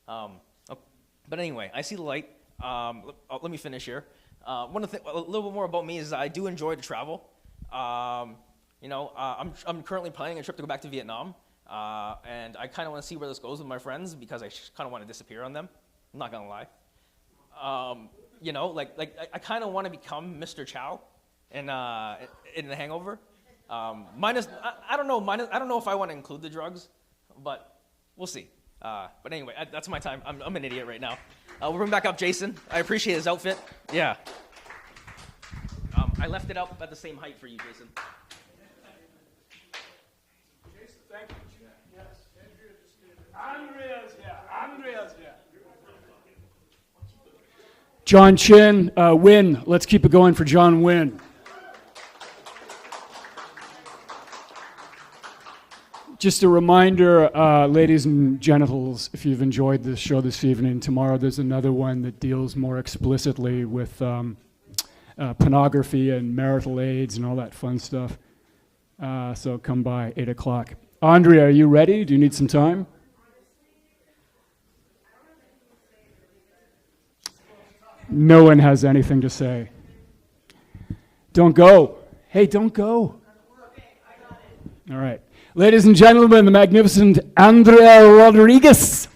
But anyway, I see the light. Let me finish here. A little bit more about me is I do enjoy to travel. I'm currently planning a trip to go back to Vietnam. And I kind of want to see where this goes with my friends because I kind of want to disappear on them. I'm not gonna lie. I kind of want to become Mr. Chow in The Hangover. Minus, I don't know if I want to include the drugs, but we'll see. But anyway, that's my time. I'm an idiot right now. We'll bring back up Jason. I appreciate his outfit. Yeah. I left it up at the same height for you, Jason. Jason, thank you. Yes, Andrea's here. Andrea's here. John Chin, Win. Let's keep it going for John Win. Just a reminder, ladies and genitals, if you've enjoyed this show this evening, tomorrow there's another one that deals more explicitly with pornography and marital aids and all that fun stuff. So come by 8 o'clock. Andrea, are you ready? Do you need some time? No one has anything to say. Don't go. Hey, don't go. All right. Ladies and gentlemen, the magnificent Andrea Rodriguez.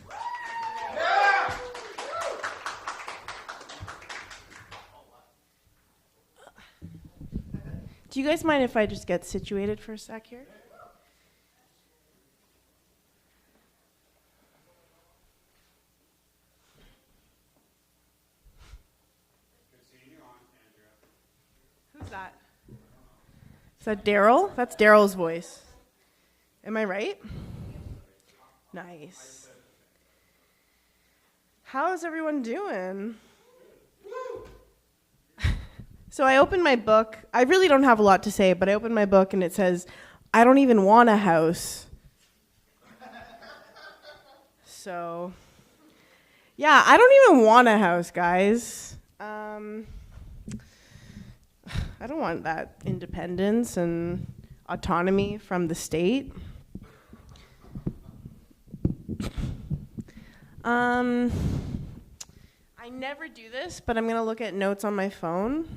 Do you guys mind if I just get situated for a sec here? Who's that? Is that Daryl? That's Daryl's voice. Am I right? Nice. How's everyone doing? So I opened my book. I really don't have a lot to say, but I opened my book and it says, I don't even want a house. So, yeah, I don't even want a house, guys. I don't want that independence and autonomy from the state. I never do this, but I'm going to look at notes on my phone.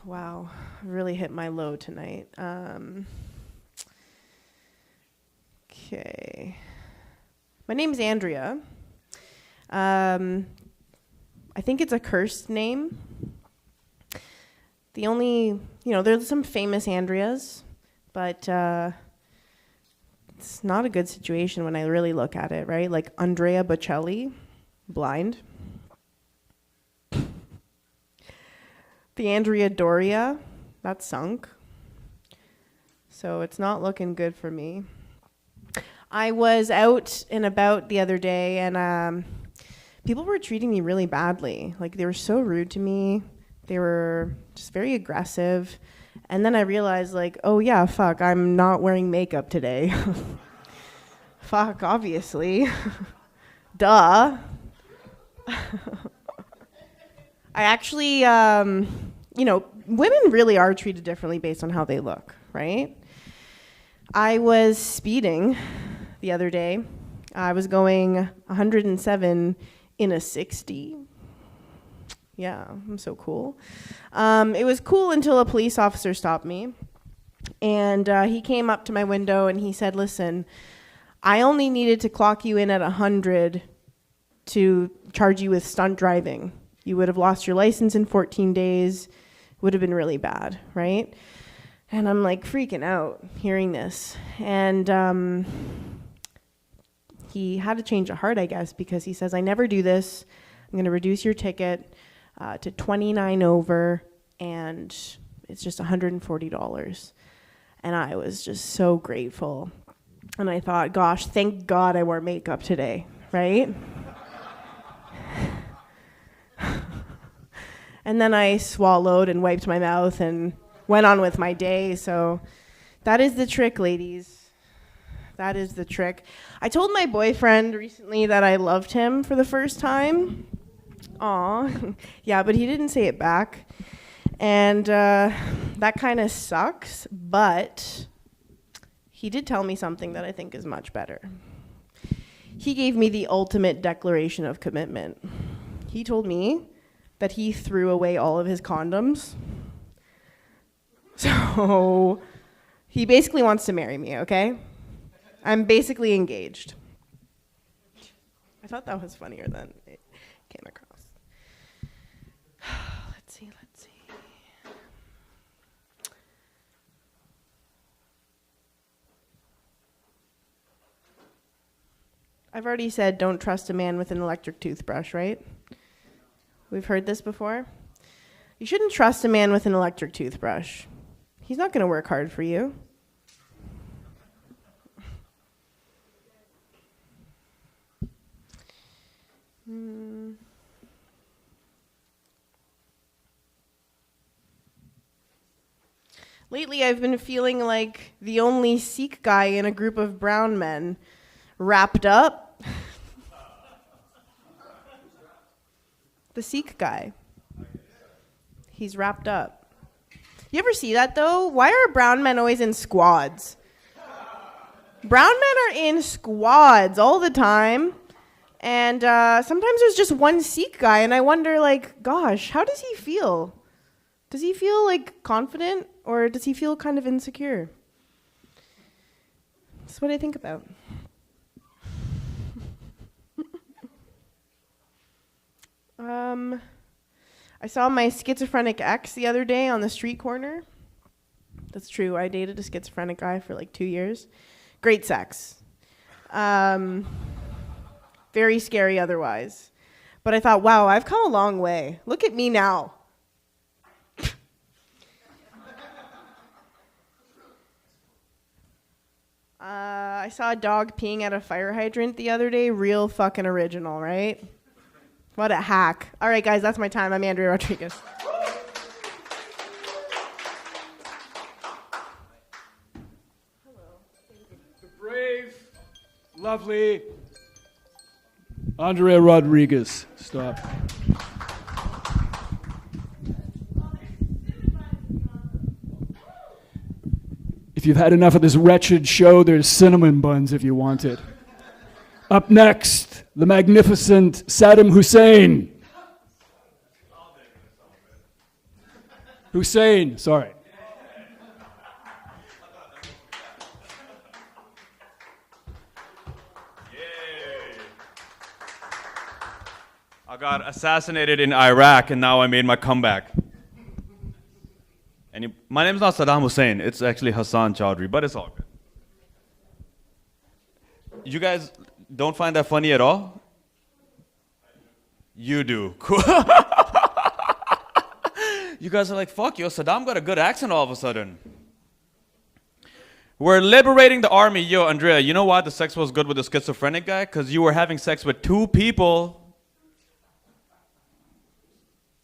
Wow, I really hit my low tonight. Okay. My name's Andrea. I think it's a cursed name. The only, there's some famous Andreas, but it's not a good situation when I really look at it, right? Like Andrea Bocelli, blind. The Andrea Doria, that's sunk. So it's not looking good for me. I was out and about the other day, and people were treating me really badly. Like, they were so rude to me. They were just very aggressive. And then I realized, like, oh yeah, fuck, I'm not wearing makeup today. Fuck, obviously. Duh. I actually, women really are treated differently based on how they look, right? I was speeding the other day. I was going 107 in a 60. Yeah, I'm so cool. It was cool until a police officer stopped me. And he came up to my window and he said, listen, I only needed to clock you in at 100 to charge you with stunt driving. You would have lost your license in 14 days. It would have been really bad, right? And I'm like freaking out hearing this. And he had a change of heart, I guess, because he says, I never do this. I'm going to reduce your ticket to 29 over, and it's just $140. And I was just so grateful. And I thought, gosh, thank God I wore makeup today, right? And then I swallowed and wiped my mouth and went on with my day. So that is the trick, ladies. That is the trick. I told my boyfriend recently that I loved him for the first time. Aw. Yeah, but he didn't say it back. And that kind of sucks, but he did tell me something that I think is much better. He gave me the ultimate declaration of commitment. He told me that he threw away all of his condoms. So he basically wants to marry me, okay? I'm basically engaged. I thought that was funnier than it came across. Let's see. I've already said don't trust a man with an electric toothbrush, right? We've heard this before. You shouldn't trust a man with an electric toothbrush. He's not going to work hard for you. Lately, I've been feeling like the only Sikh guy in a group of brown men, wrapped up. The Sikh guy. He's wrapped up. You ever see that, though? Why are brown men always in squads? Brown men are in squads all the time. And sometimes there's just one Sikh guy, and I wonder, like, gosh, how does he feel? Does he feel, like, confident Or does he feel kind of insecure? That's what I think about. I saw my schizophrenic ex the other day on the street corner. That's true. I dated a schizophrenic guy for like 2 years. Great sex. Very scary otherwise. But I thought, wow, I've come a long way. Look at me now. I saw a dog peeing at a fire hydrant the other day. Real fucking original, right? What a hack. All right, guys, that's my time. I'm Andrea Rodriguez. The brave, lovely Andrea Rodriguez. Stop. If you've had enough of this wretched show, there's cinnamon buns if you want it. Up next, the magnificent Saddam Hussein. Hussein, sorry. I got assassinated in Iraq, and now I made my comeback. My name's not Saddam Hussein. It's actually Hassan Chaudhry, but it's all good. You guys don't find that funny at all? You do. Cool. You guys are like, fuck, yo, Saddam got a good accent all of a sudden. We're liberating the army. Yo, Andrea, you know why the sex was good with the schizophrenic guy? Because you were having sex with 2 people.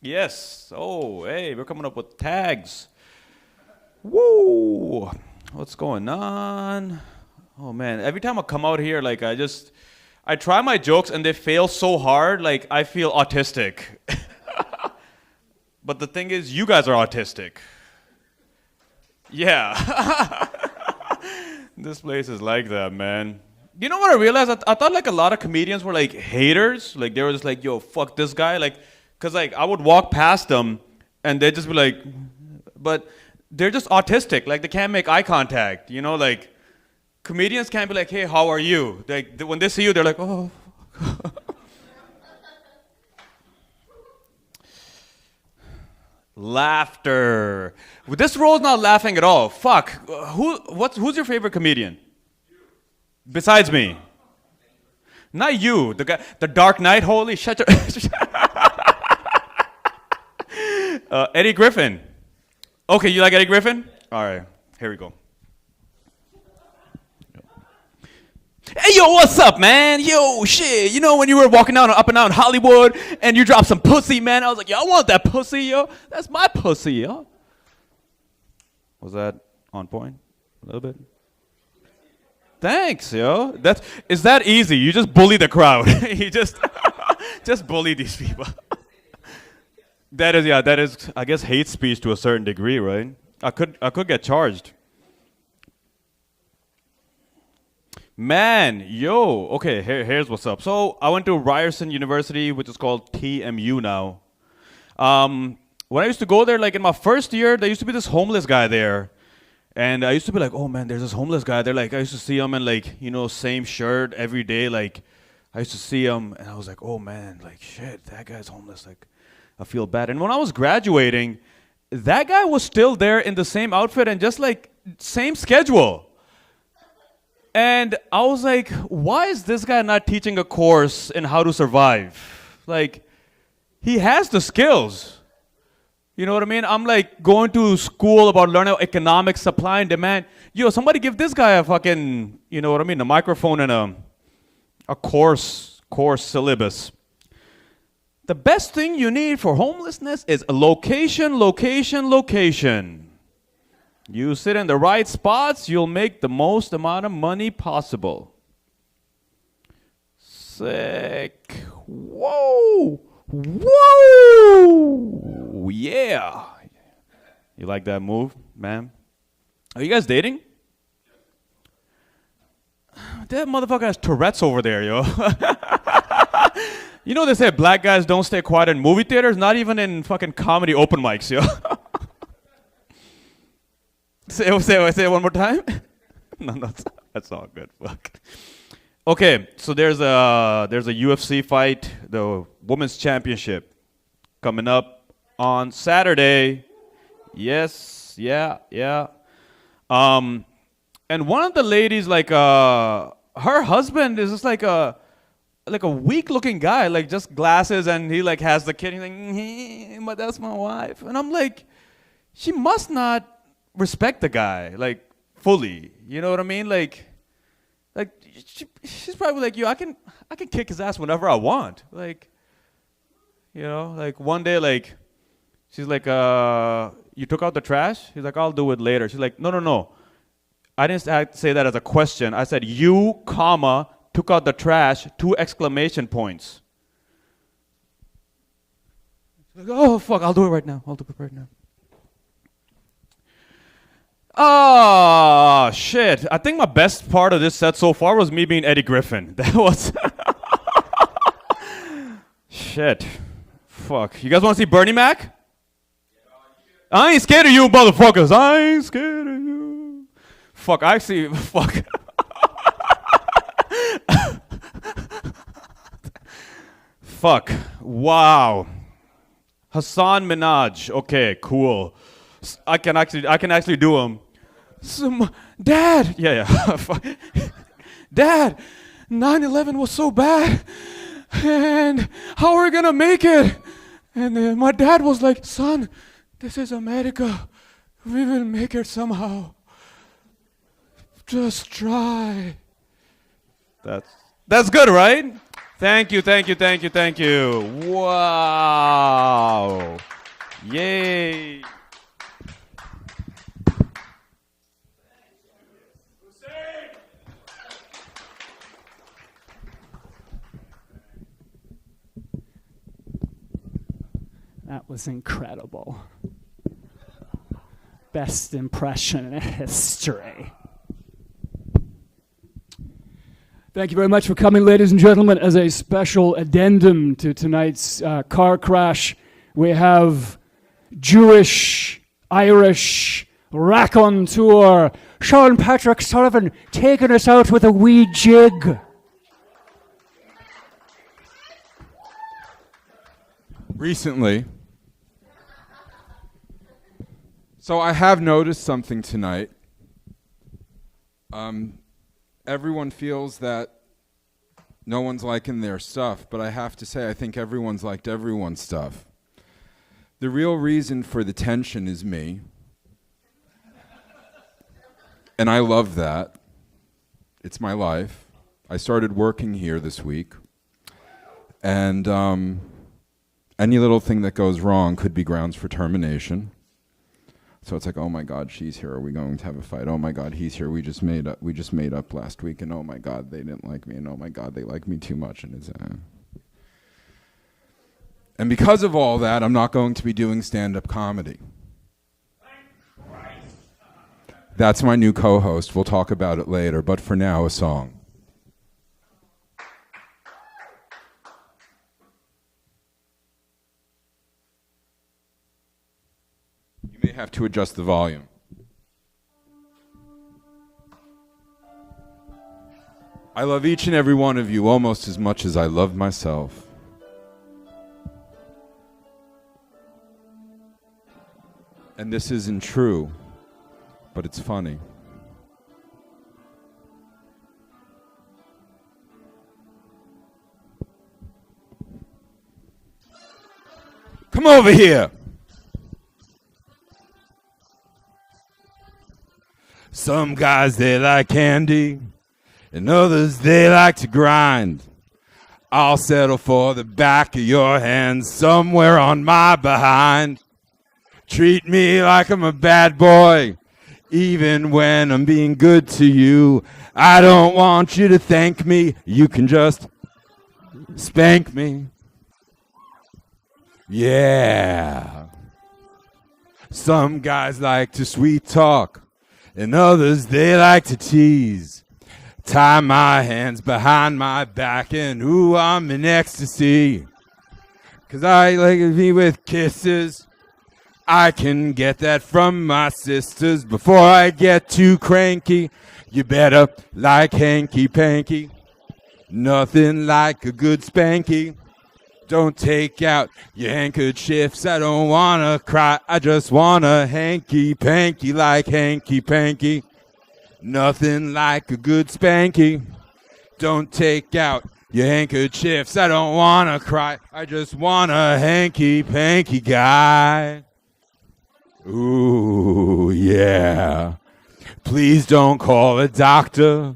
Yes. Oh, hey, we're coming up with tags. Woo! What's going on? Oh, man. Every time I come out here, like, I try my jokes and they fail so hard, like, I feel autistic. But the thing is, you guys are autistic. Yeah. This place is like that, man. You know what I realized? I thought, like, a lot of comedians were, like, haters. Like, they were just like, yo, fuck this guy. Like, because, like, I would walk past them and they'd just be like, but they're just autistic. Like, they can't make eye contact. You know, like, comedians can't be like, hey, how are you? Like, when they see you, they're like, oh. Laughter. This role's not laughing at all. Fuck. Who's your favorite comedian? Besides me. Not you. The guy, the Dark Knight. Holy shit. Eddie Griffin. Okay, you like Eddie Griffin? All right, here we go. Hey, yo, what's up, man? Yo, shit. You know when you were walking down up and down Hollywood and you dropped some pussy, man? I was like, yo, I want that pussy, yo. That's my pussy, yo. Was that on point? A little bit? Thanks, yo. Is that easy? You just bully the crowd. You just bully these people. That is, I guess, hate speech to a certain degree, right? I could get charged. Man, yo, okay, here's what's up. So I went to Ryerson University, which is called TMU now. When I used to go there, like in my first year, there used to be this homeless guy there. And I used to be like, oh man, there's this homeless guy. They're like, I used to see him in like, you know, same shirt every day. Like, I used to see him and I was like, oh man, like shit, that guy's homeless. Like, I feel bad. And when I was graduating, that guy was still there in the same outfit and just like same schedule. And I was like, why is this guy not teaching a course in how to survive? Like, he has the skills. You know what I mean? I'm like going to school about learning economics, supply and demand. Yo, somebody give this guy a fucking, you know what I mean, a microphone and a course syllabus. The best thing you need for homelessness is a location, location, location. You sit in the right spots, you'll make the most amount of money possible. Sick. Whoa. Whoa. Yeah. You like that move, man? Are you guys dating? That motherfucker has Tourette's over there, yo. You know they say black guys don't stay quiet in movie theaters, not even in fucking comedy open mics, yo. Say it one more time. No, that's not good. Fuck. Okay, so there's a UFC fight, the Women's Championship, coming up on Saturday. Yes, yeah. And one of the ladies, like, her husband is just like a weak-looking guy, like just glasses, and he like has the kid. He's like, but that's my wife, and I'm like, she must not respect the guy like fully. You know what I mean? Like she's probably like you. I can kick his ass whenever I want. Like, you know, like one day, like she's like, you took out the trash? He's like, I'll do it later. She's like, no. I didn't say that as a question. I said, you, comma, took out the trash, 2 exclamation points. Like, oh, fuck, I'll do it right now. Oh, shit. I think my best part of this set so far was me being Eddie Griffin. That was... Shit. Fuck. You guys want to see Bernie Mac? I ain't scared of you, motherfuckers. I ain't scared of you. Fuck, fuck. Fuck. Wow. Hassan Minaj. Okay, cool. I can actually do him. Dad. Yeah. Dad, 9/11 was so bad. And how are we gonna make it? And then my dad was like, son, this is America. We will make it somehow. Just try. That's good, right? Thank you. Wow. Yay. That was incredible. Best impression in history. Thank you very much for coming, ladies and gentlemen. As a special addendum to tonight's car crash, we have Jewish, Irish, raconteur, Sean Patrick Sullivan taking us out with a wee jig. Recently, so I have noticed something tonight. Everyone feels that no one's liking their stuff, but I have to say I think everyone's liked everyone's stuff. The real reason for the tension is me. And I love that. It's my life. I started working here this week. And any little thing that goes wrong could be grounds for termination. So it's like, oh my God, she's here. Are we going to have a fight? Oh my God, he's here. We just made up last week, and oh my God, they didn't like me, and oh my God, they like me too much, and it's. And because of all that, I'm not going to be doing stand-up comedy. That's my new co-host. We'll talk about it later, but for now, a song. You may have to adjust the volume. I love each and every one of you almost as much as I love myself. And this isn't true, but it's funny. Come over here. Some guys, they like candy, and others, they like to grind. I'll settle for the back of your hand somewhere on my behind. Treat me like I'm a bad boy, even when I'm being good to you. I don't want you to thank me. You can just spank me. Yeah. Some guys like to sweet talk, and others, they like to tease. Tie my hands behind my back, and ooh, I'm in ecstasy. 'Cause I like me with kisses, I can get that from my sisters before I get too cranky. You better like hanky panky. Nothing like a good spanky. Don't take out your handkerchiefs. I don't wanna cry. I just wanna hanky panky like hanky panky. Nothing like a good spanky. Don't take out your handkerchiefs. I don't wanna cry. I just want a hanky panky guy. Ooh, yeah. Please don't call a doctor,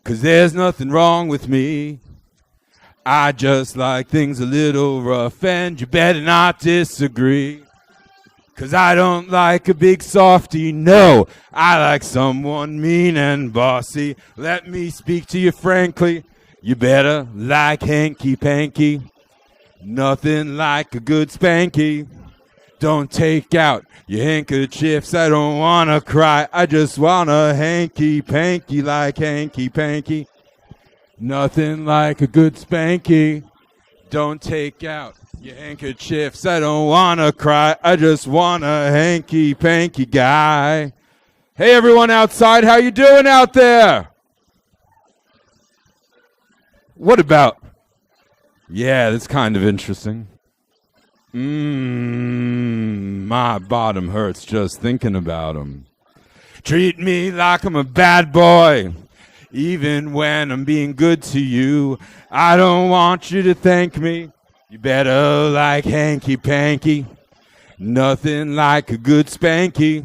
'cause there's nothing wrong with me. I just like things a little rough, and you better not disagree. 'Cause I don't like a big softy, no. I like someone mean and bossy. Let me speak to you frankly. You better like hanky panky. Nothing like a good spanky. Don't take out your handkerchiefs. I don't wanna cry. I just wanna hanky panky like hanky panky. Nothing like a good spanky. Don't take out your handkerchiefs. I don't wanna cry. I just want a hanky panky guy. Hey everyone outside, how you doing out there? What about? Yeah, that's kind of interesting. My bottom hurts just thinking about him. Treat me like I'm a bad boy, even when I'm being good to you. I don't want you to thank me. You better like hanky panky. Nothing like a good spanky.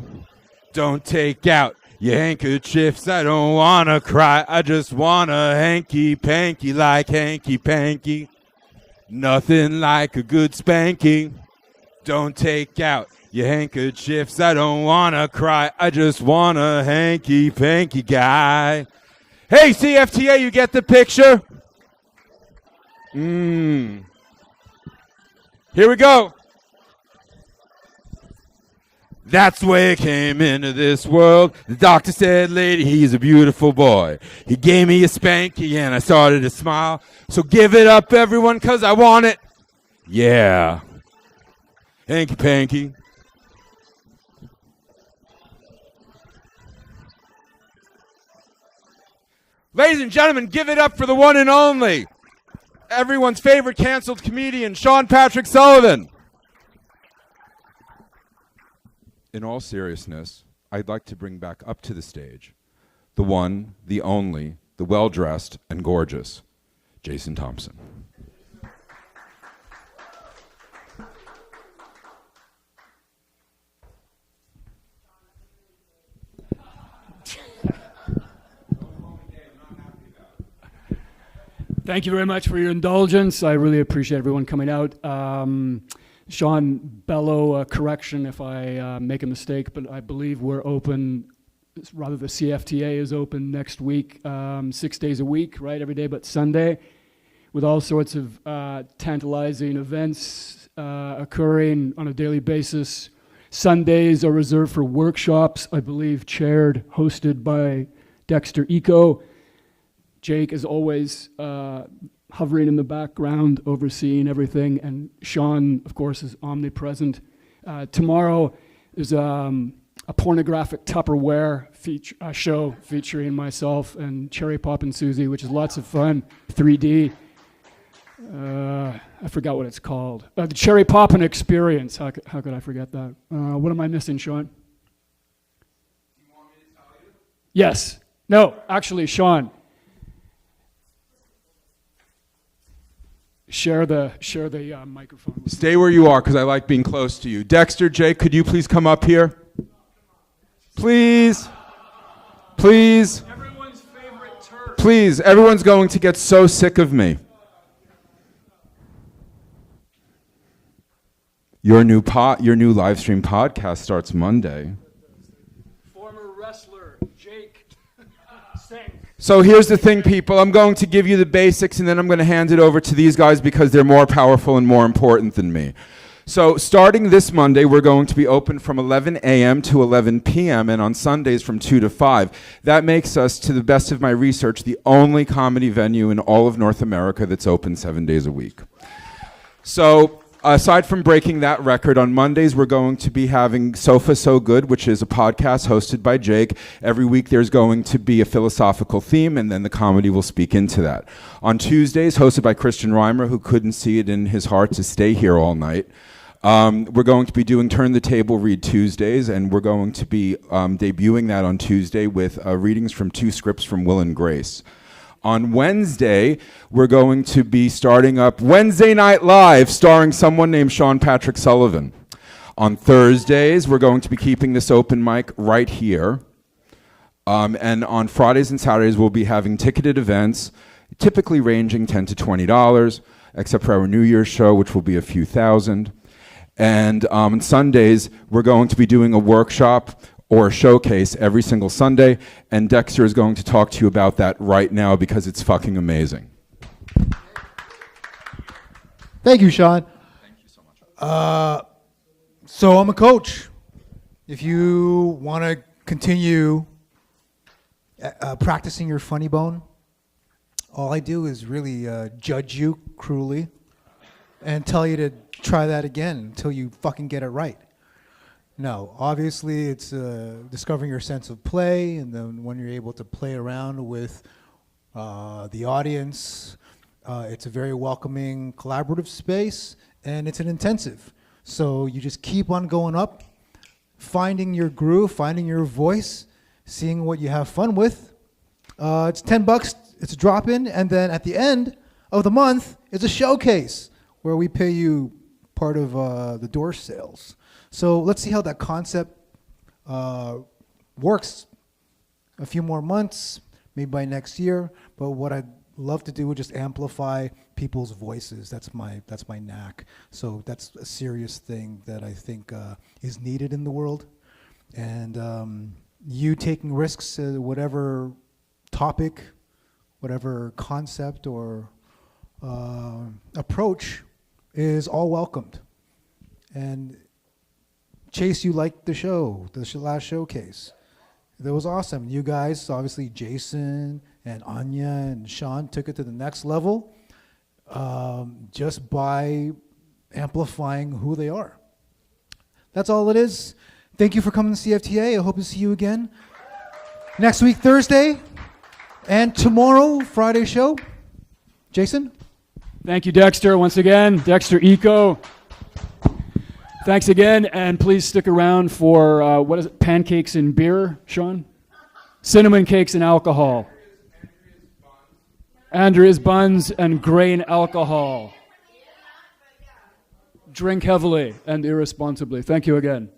Don't take out your handkerchiefs. I don't wanna cry. I just want a hanky panky like hanky panky. Nothing like a good spanky. Don't take out your handkerchiefs. I don't wanna cry. I just want a hanky panky guy. Hey, CFTA, you get the picture? Here we go. That's the way I came into this world. The doctor said, lady, he's a beautiful boy. He gave me a spanky and I started to smile. So give it up, everyone, 'cause I want it. Yeah. Hanky panky. Ladies and gentlemen, give it up for the one and only, everyone's favorite canceled comedian, Sean Patrick Sullivan. In all seriousness, I'd like to bring back up to the stage the one, the only, the well-dressed and gorgeous, Jason Thompson. Thank you very much for your indulgence. I really appreciate everyone coming out. Sean Bellow, correction if I make a mistake, but I believe we're open, rather the CFTA is open next week, 6 days a week, right, every day but Sunday, with all sorts of tantalizing events occurring on a daily basis. Sundays are reserved for workshops, I believe chaired, hosted by Dexter Eco. Jake, as always, hovering in the background, overseeing everything, and Sean, of course, is omnipresent. Tomorrow is a pornographic Tupperware show featuring myself and Cherry Pop and Susie, which is lots of fun, 3D. I forgot what it's called. The Cherry Poppin' Experience. How could I forget that? What am I missing, Sean? You want me to tell you? Yes. No, actually, Sean. Share the microphone. Stay where you are, because I like being close to you. Dexter, Jake, could you please come up here? Please. Please. Everyone's favorite turd. Please, everyone's going to get so sick of me. Your new live stream podcast starts Monday. Former wrestler Jake Sink. So here's the thing, people. I'm going to give you the basics, and then I'm going to hand it over to these guys because they're more powerful and more important than me. So starting this Monday, we're going to be open from 11 a.m. to 11 p.m. and on Sundays from 2 to 5. That makes us, to the best of my research, the only comedy venue in all of North America that's open 7 days a week. So aside from breaking that record, on Mondays we're going to be having Sofa So Good, which is a podcast hosted by Jake. Every week there's going to be a philosophical theme, and then the comedy will speak into that. On Tuesdays, hosted by Christian Reimer, who couldn't see it in his heart to stay here all night, we're going to be doing Turn the Table Read Tuesdays, and we're going to be debuting that on Tuesday with readings from 2 scripts from Will and Grace. On Wednesday, we're going to be starting up Wednesday Night Live, starring someone named Sean Patrick Sullivan. On Thursdays, we're going to be keeping this open mic right here. And on Fridays and Saturdays, we'll be having ticketed events, typically ranging $10 to $20, except for our New Year's show, which will be a few thousand. And on Sundays, we're going to be doing a workshop or a showcase every single Sunday, and Dexter is going to talk to you about that right now because it's fucking amazing. Thank you, Sean. Thank you so much. So I'm a coach. If you want to continue practicing your funny bone, all I do is really judge you cruelly and tell you to try that again until you fucking get it right. No, obviously it's discovering your sense of play, and then when you're able to play around with the audience, it's a very welcoming, collaborative space, and it's an intensive. So you just keep on going up, finding your groove, finding your voice, seeing what you have fun with. It's $10, it's a drop-in, and then at the end of the month, it's a showcase where we pay you part of the door sales. So let's see how that concept works. A few more months, maybe by next year. But what I'd love to do is just amplify people's voices. That's my knack. So that's a serious thing that I think is needed in the world. And you taking risks, whatever topic, whatever concept or approach, is all welcomed. And Chase, you liked the show, the last showcase. That was awesome. You guys, obviously Jason and Anya and Sean took it to the next level just by amplifying who they are. That's all it is. Thank you for coming to CFTA. I hope to see you again next week, Thursday, and tomorrow, Friday show. Jason? Thank you, Dexter, once again. Dexter Eco. Thanks again, and please stick around for, what is it, pancakes and beer, Sean? Cinnamon cakes and alcohol. Andrea's Buns and grain alcohol. Drink heavily and irresponsibly. Thank you again.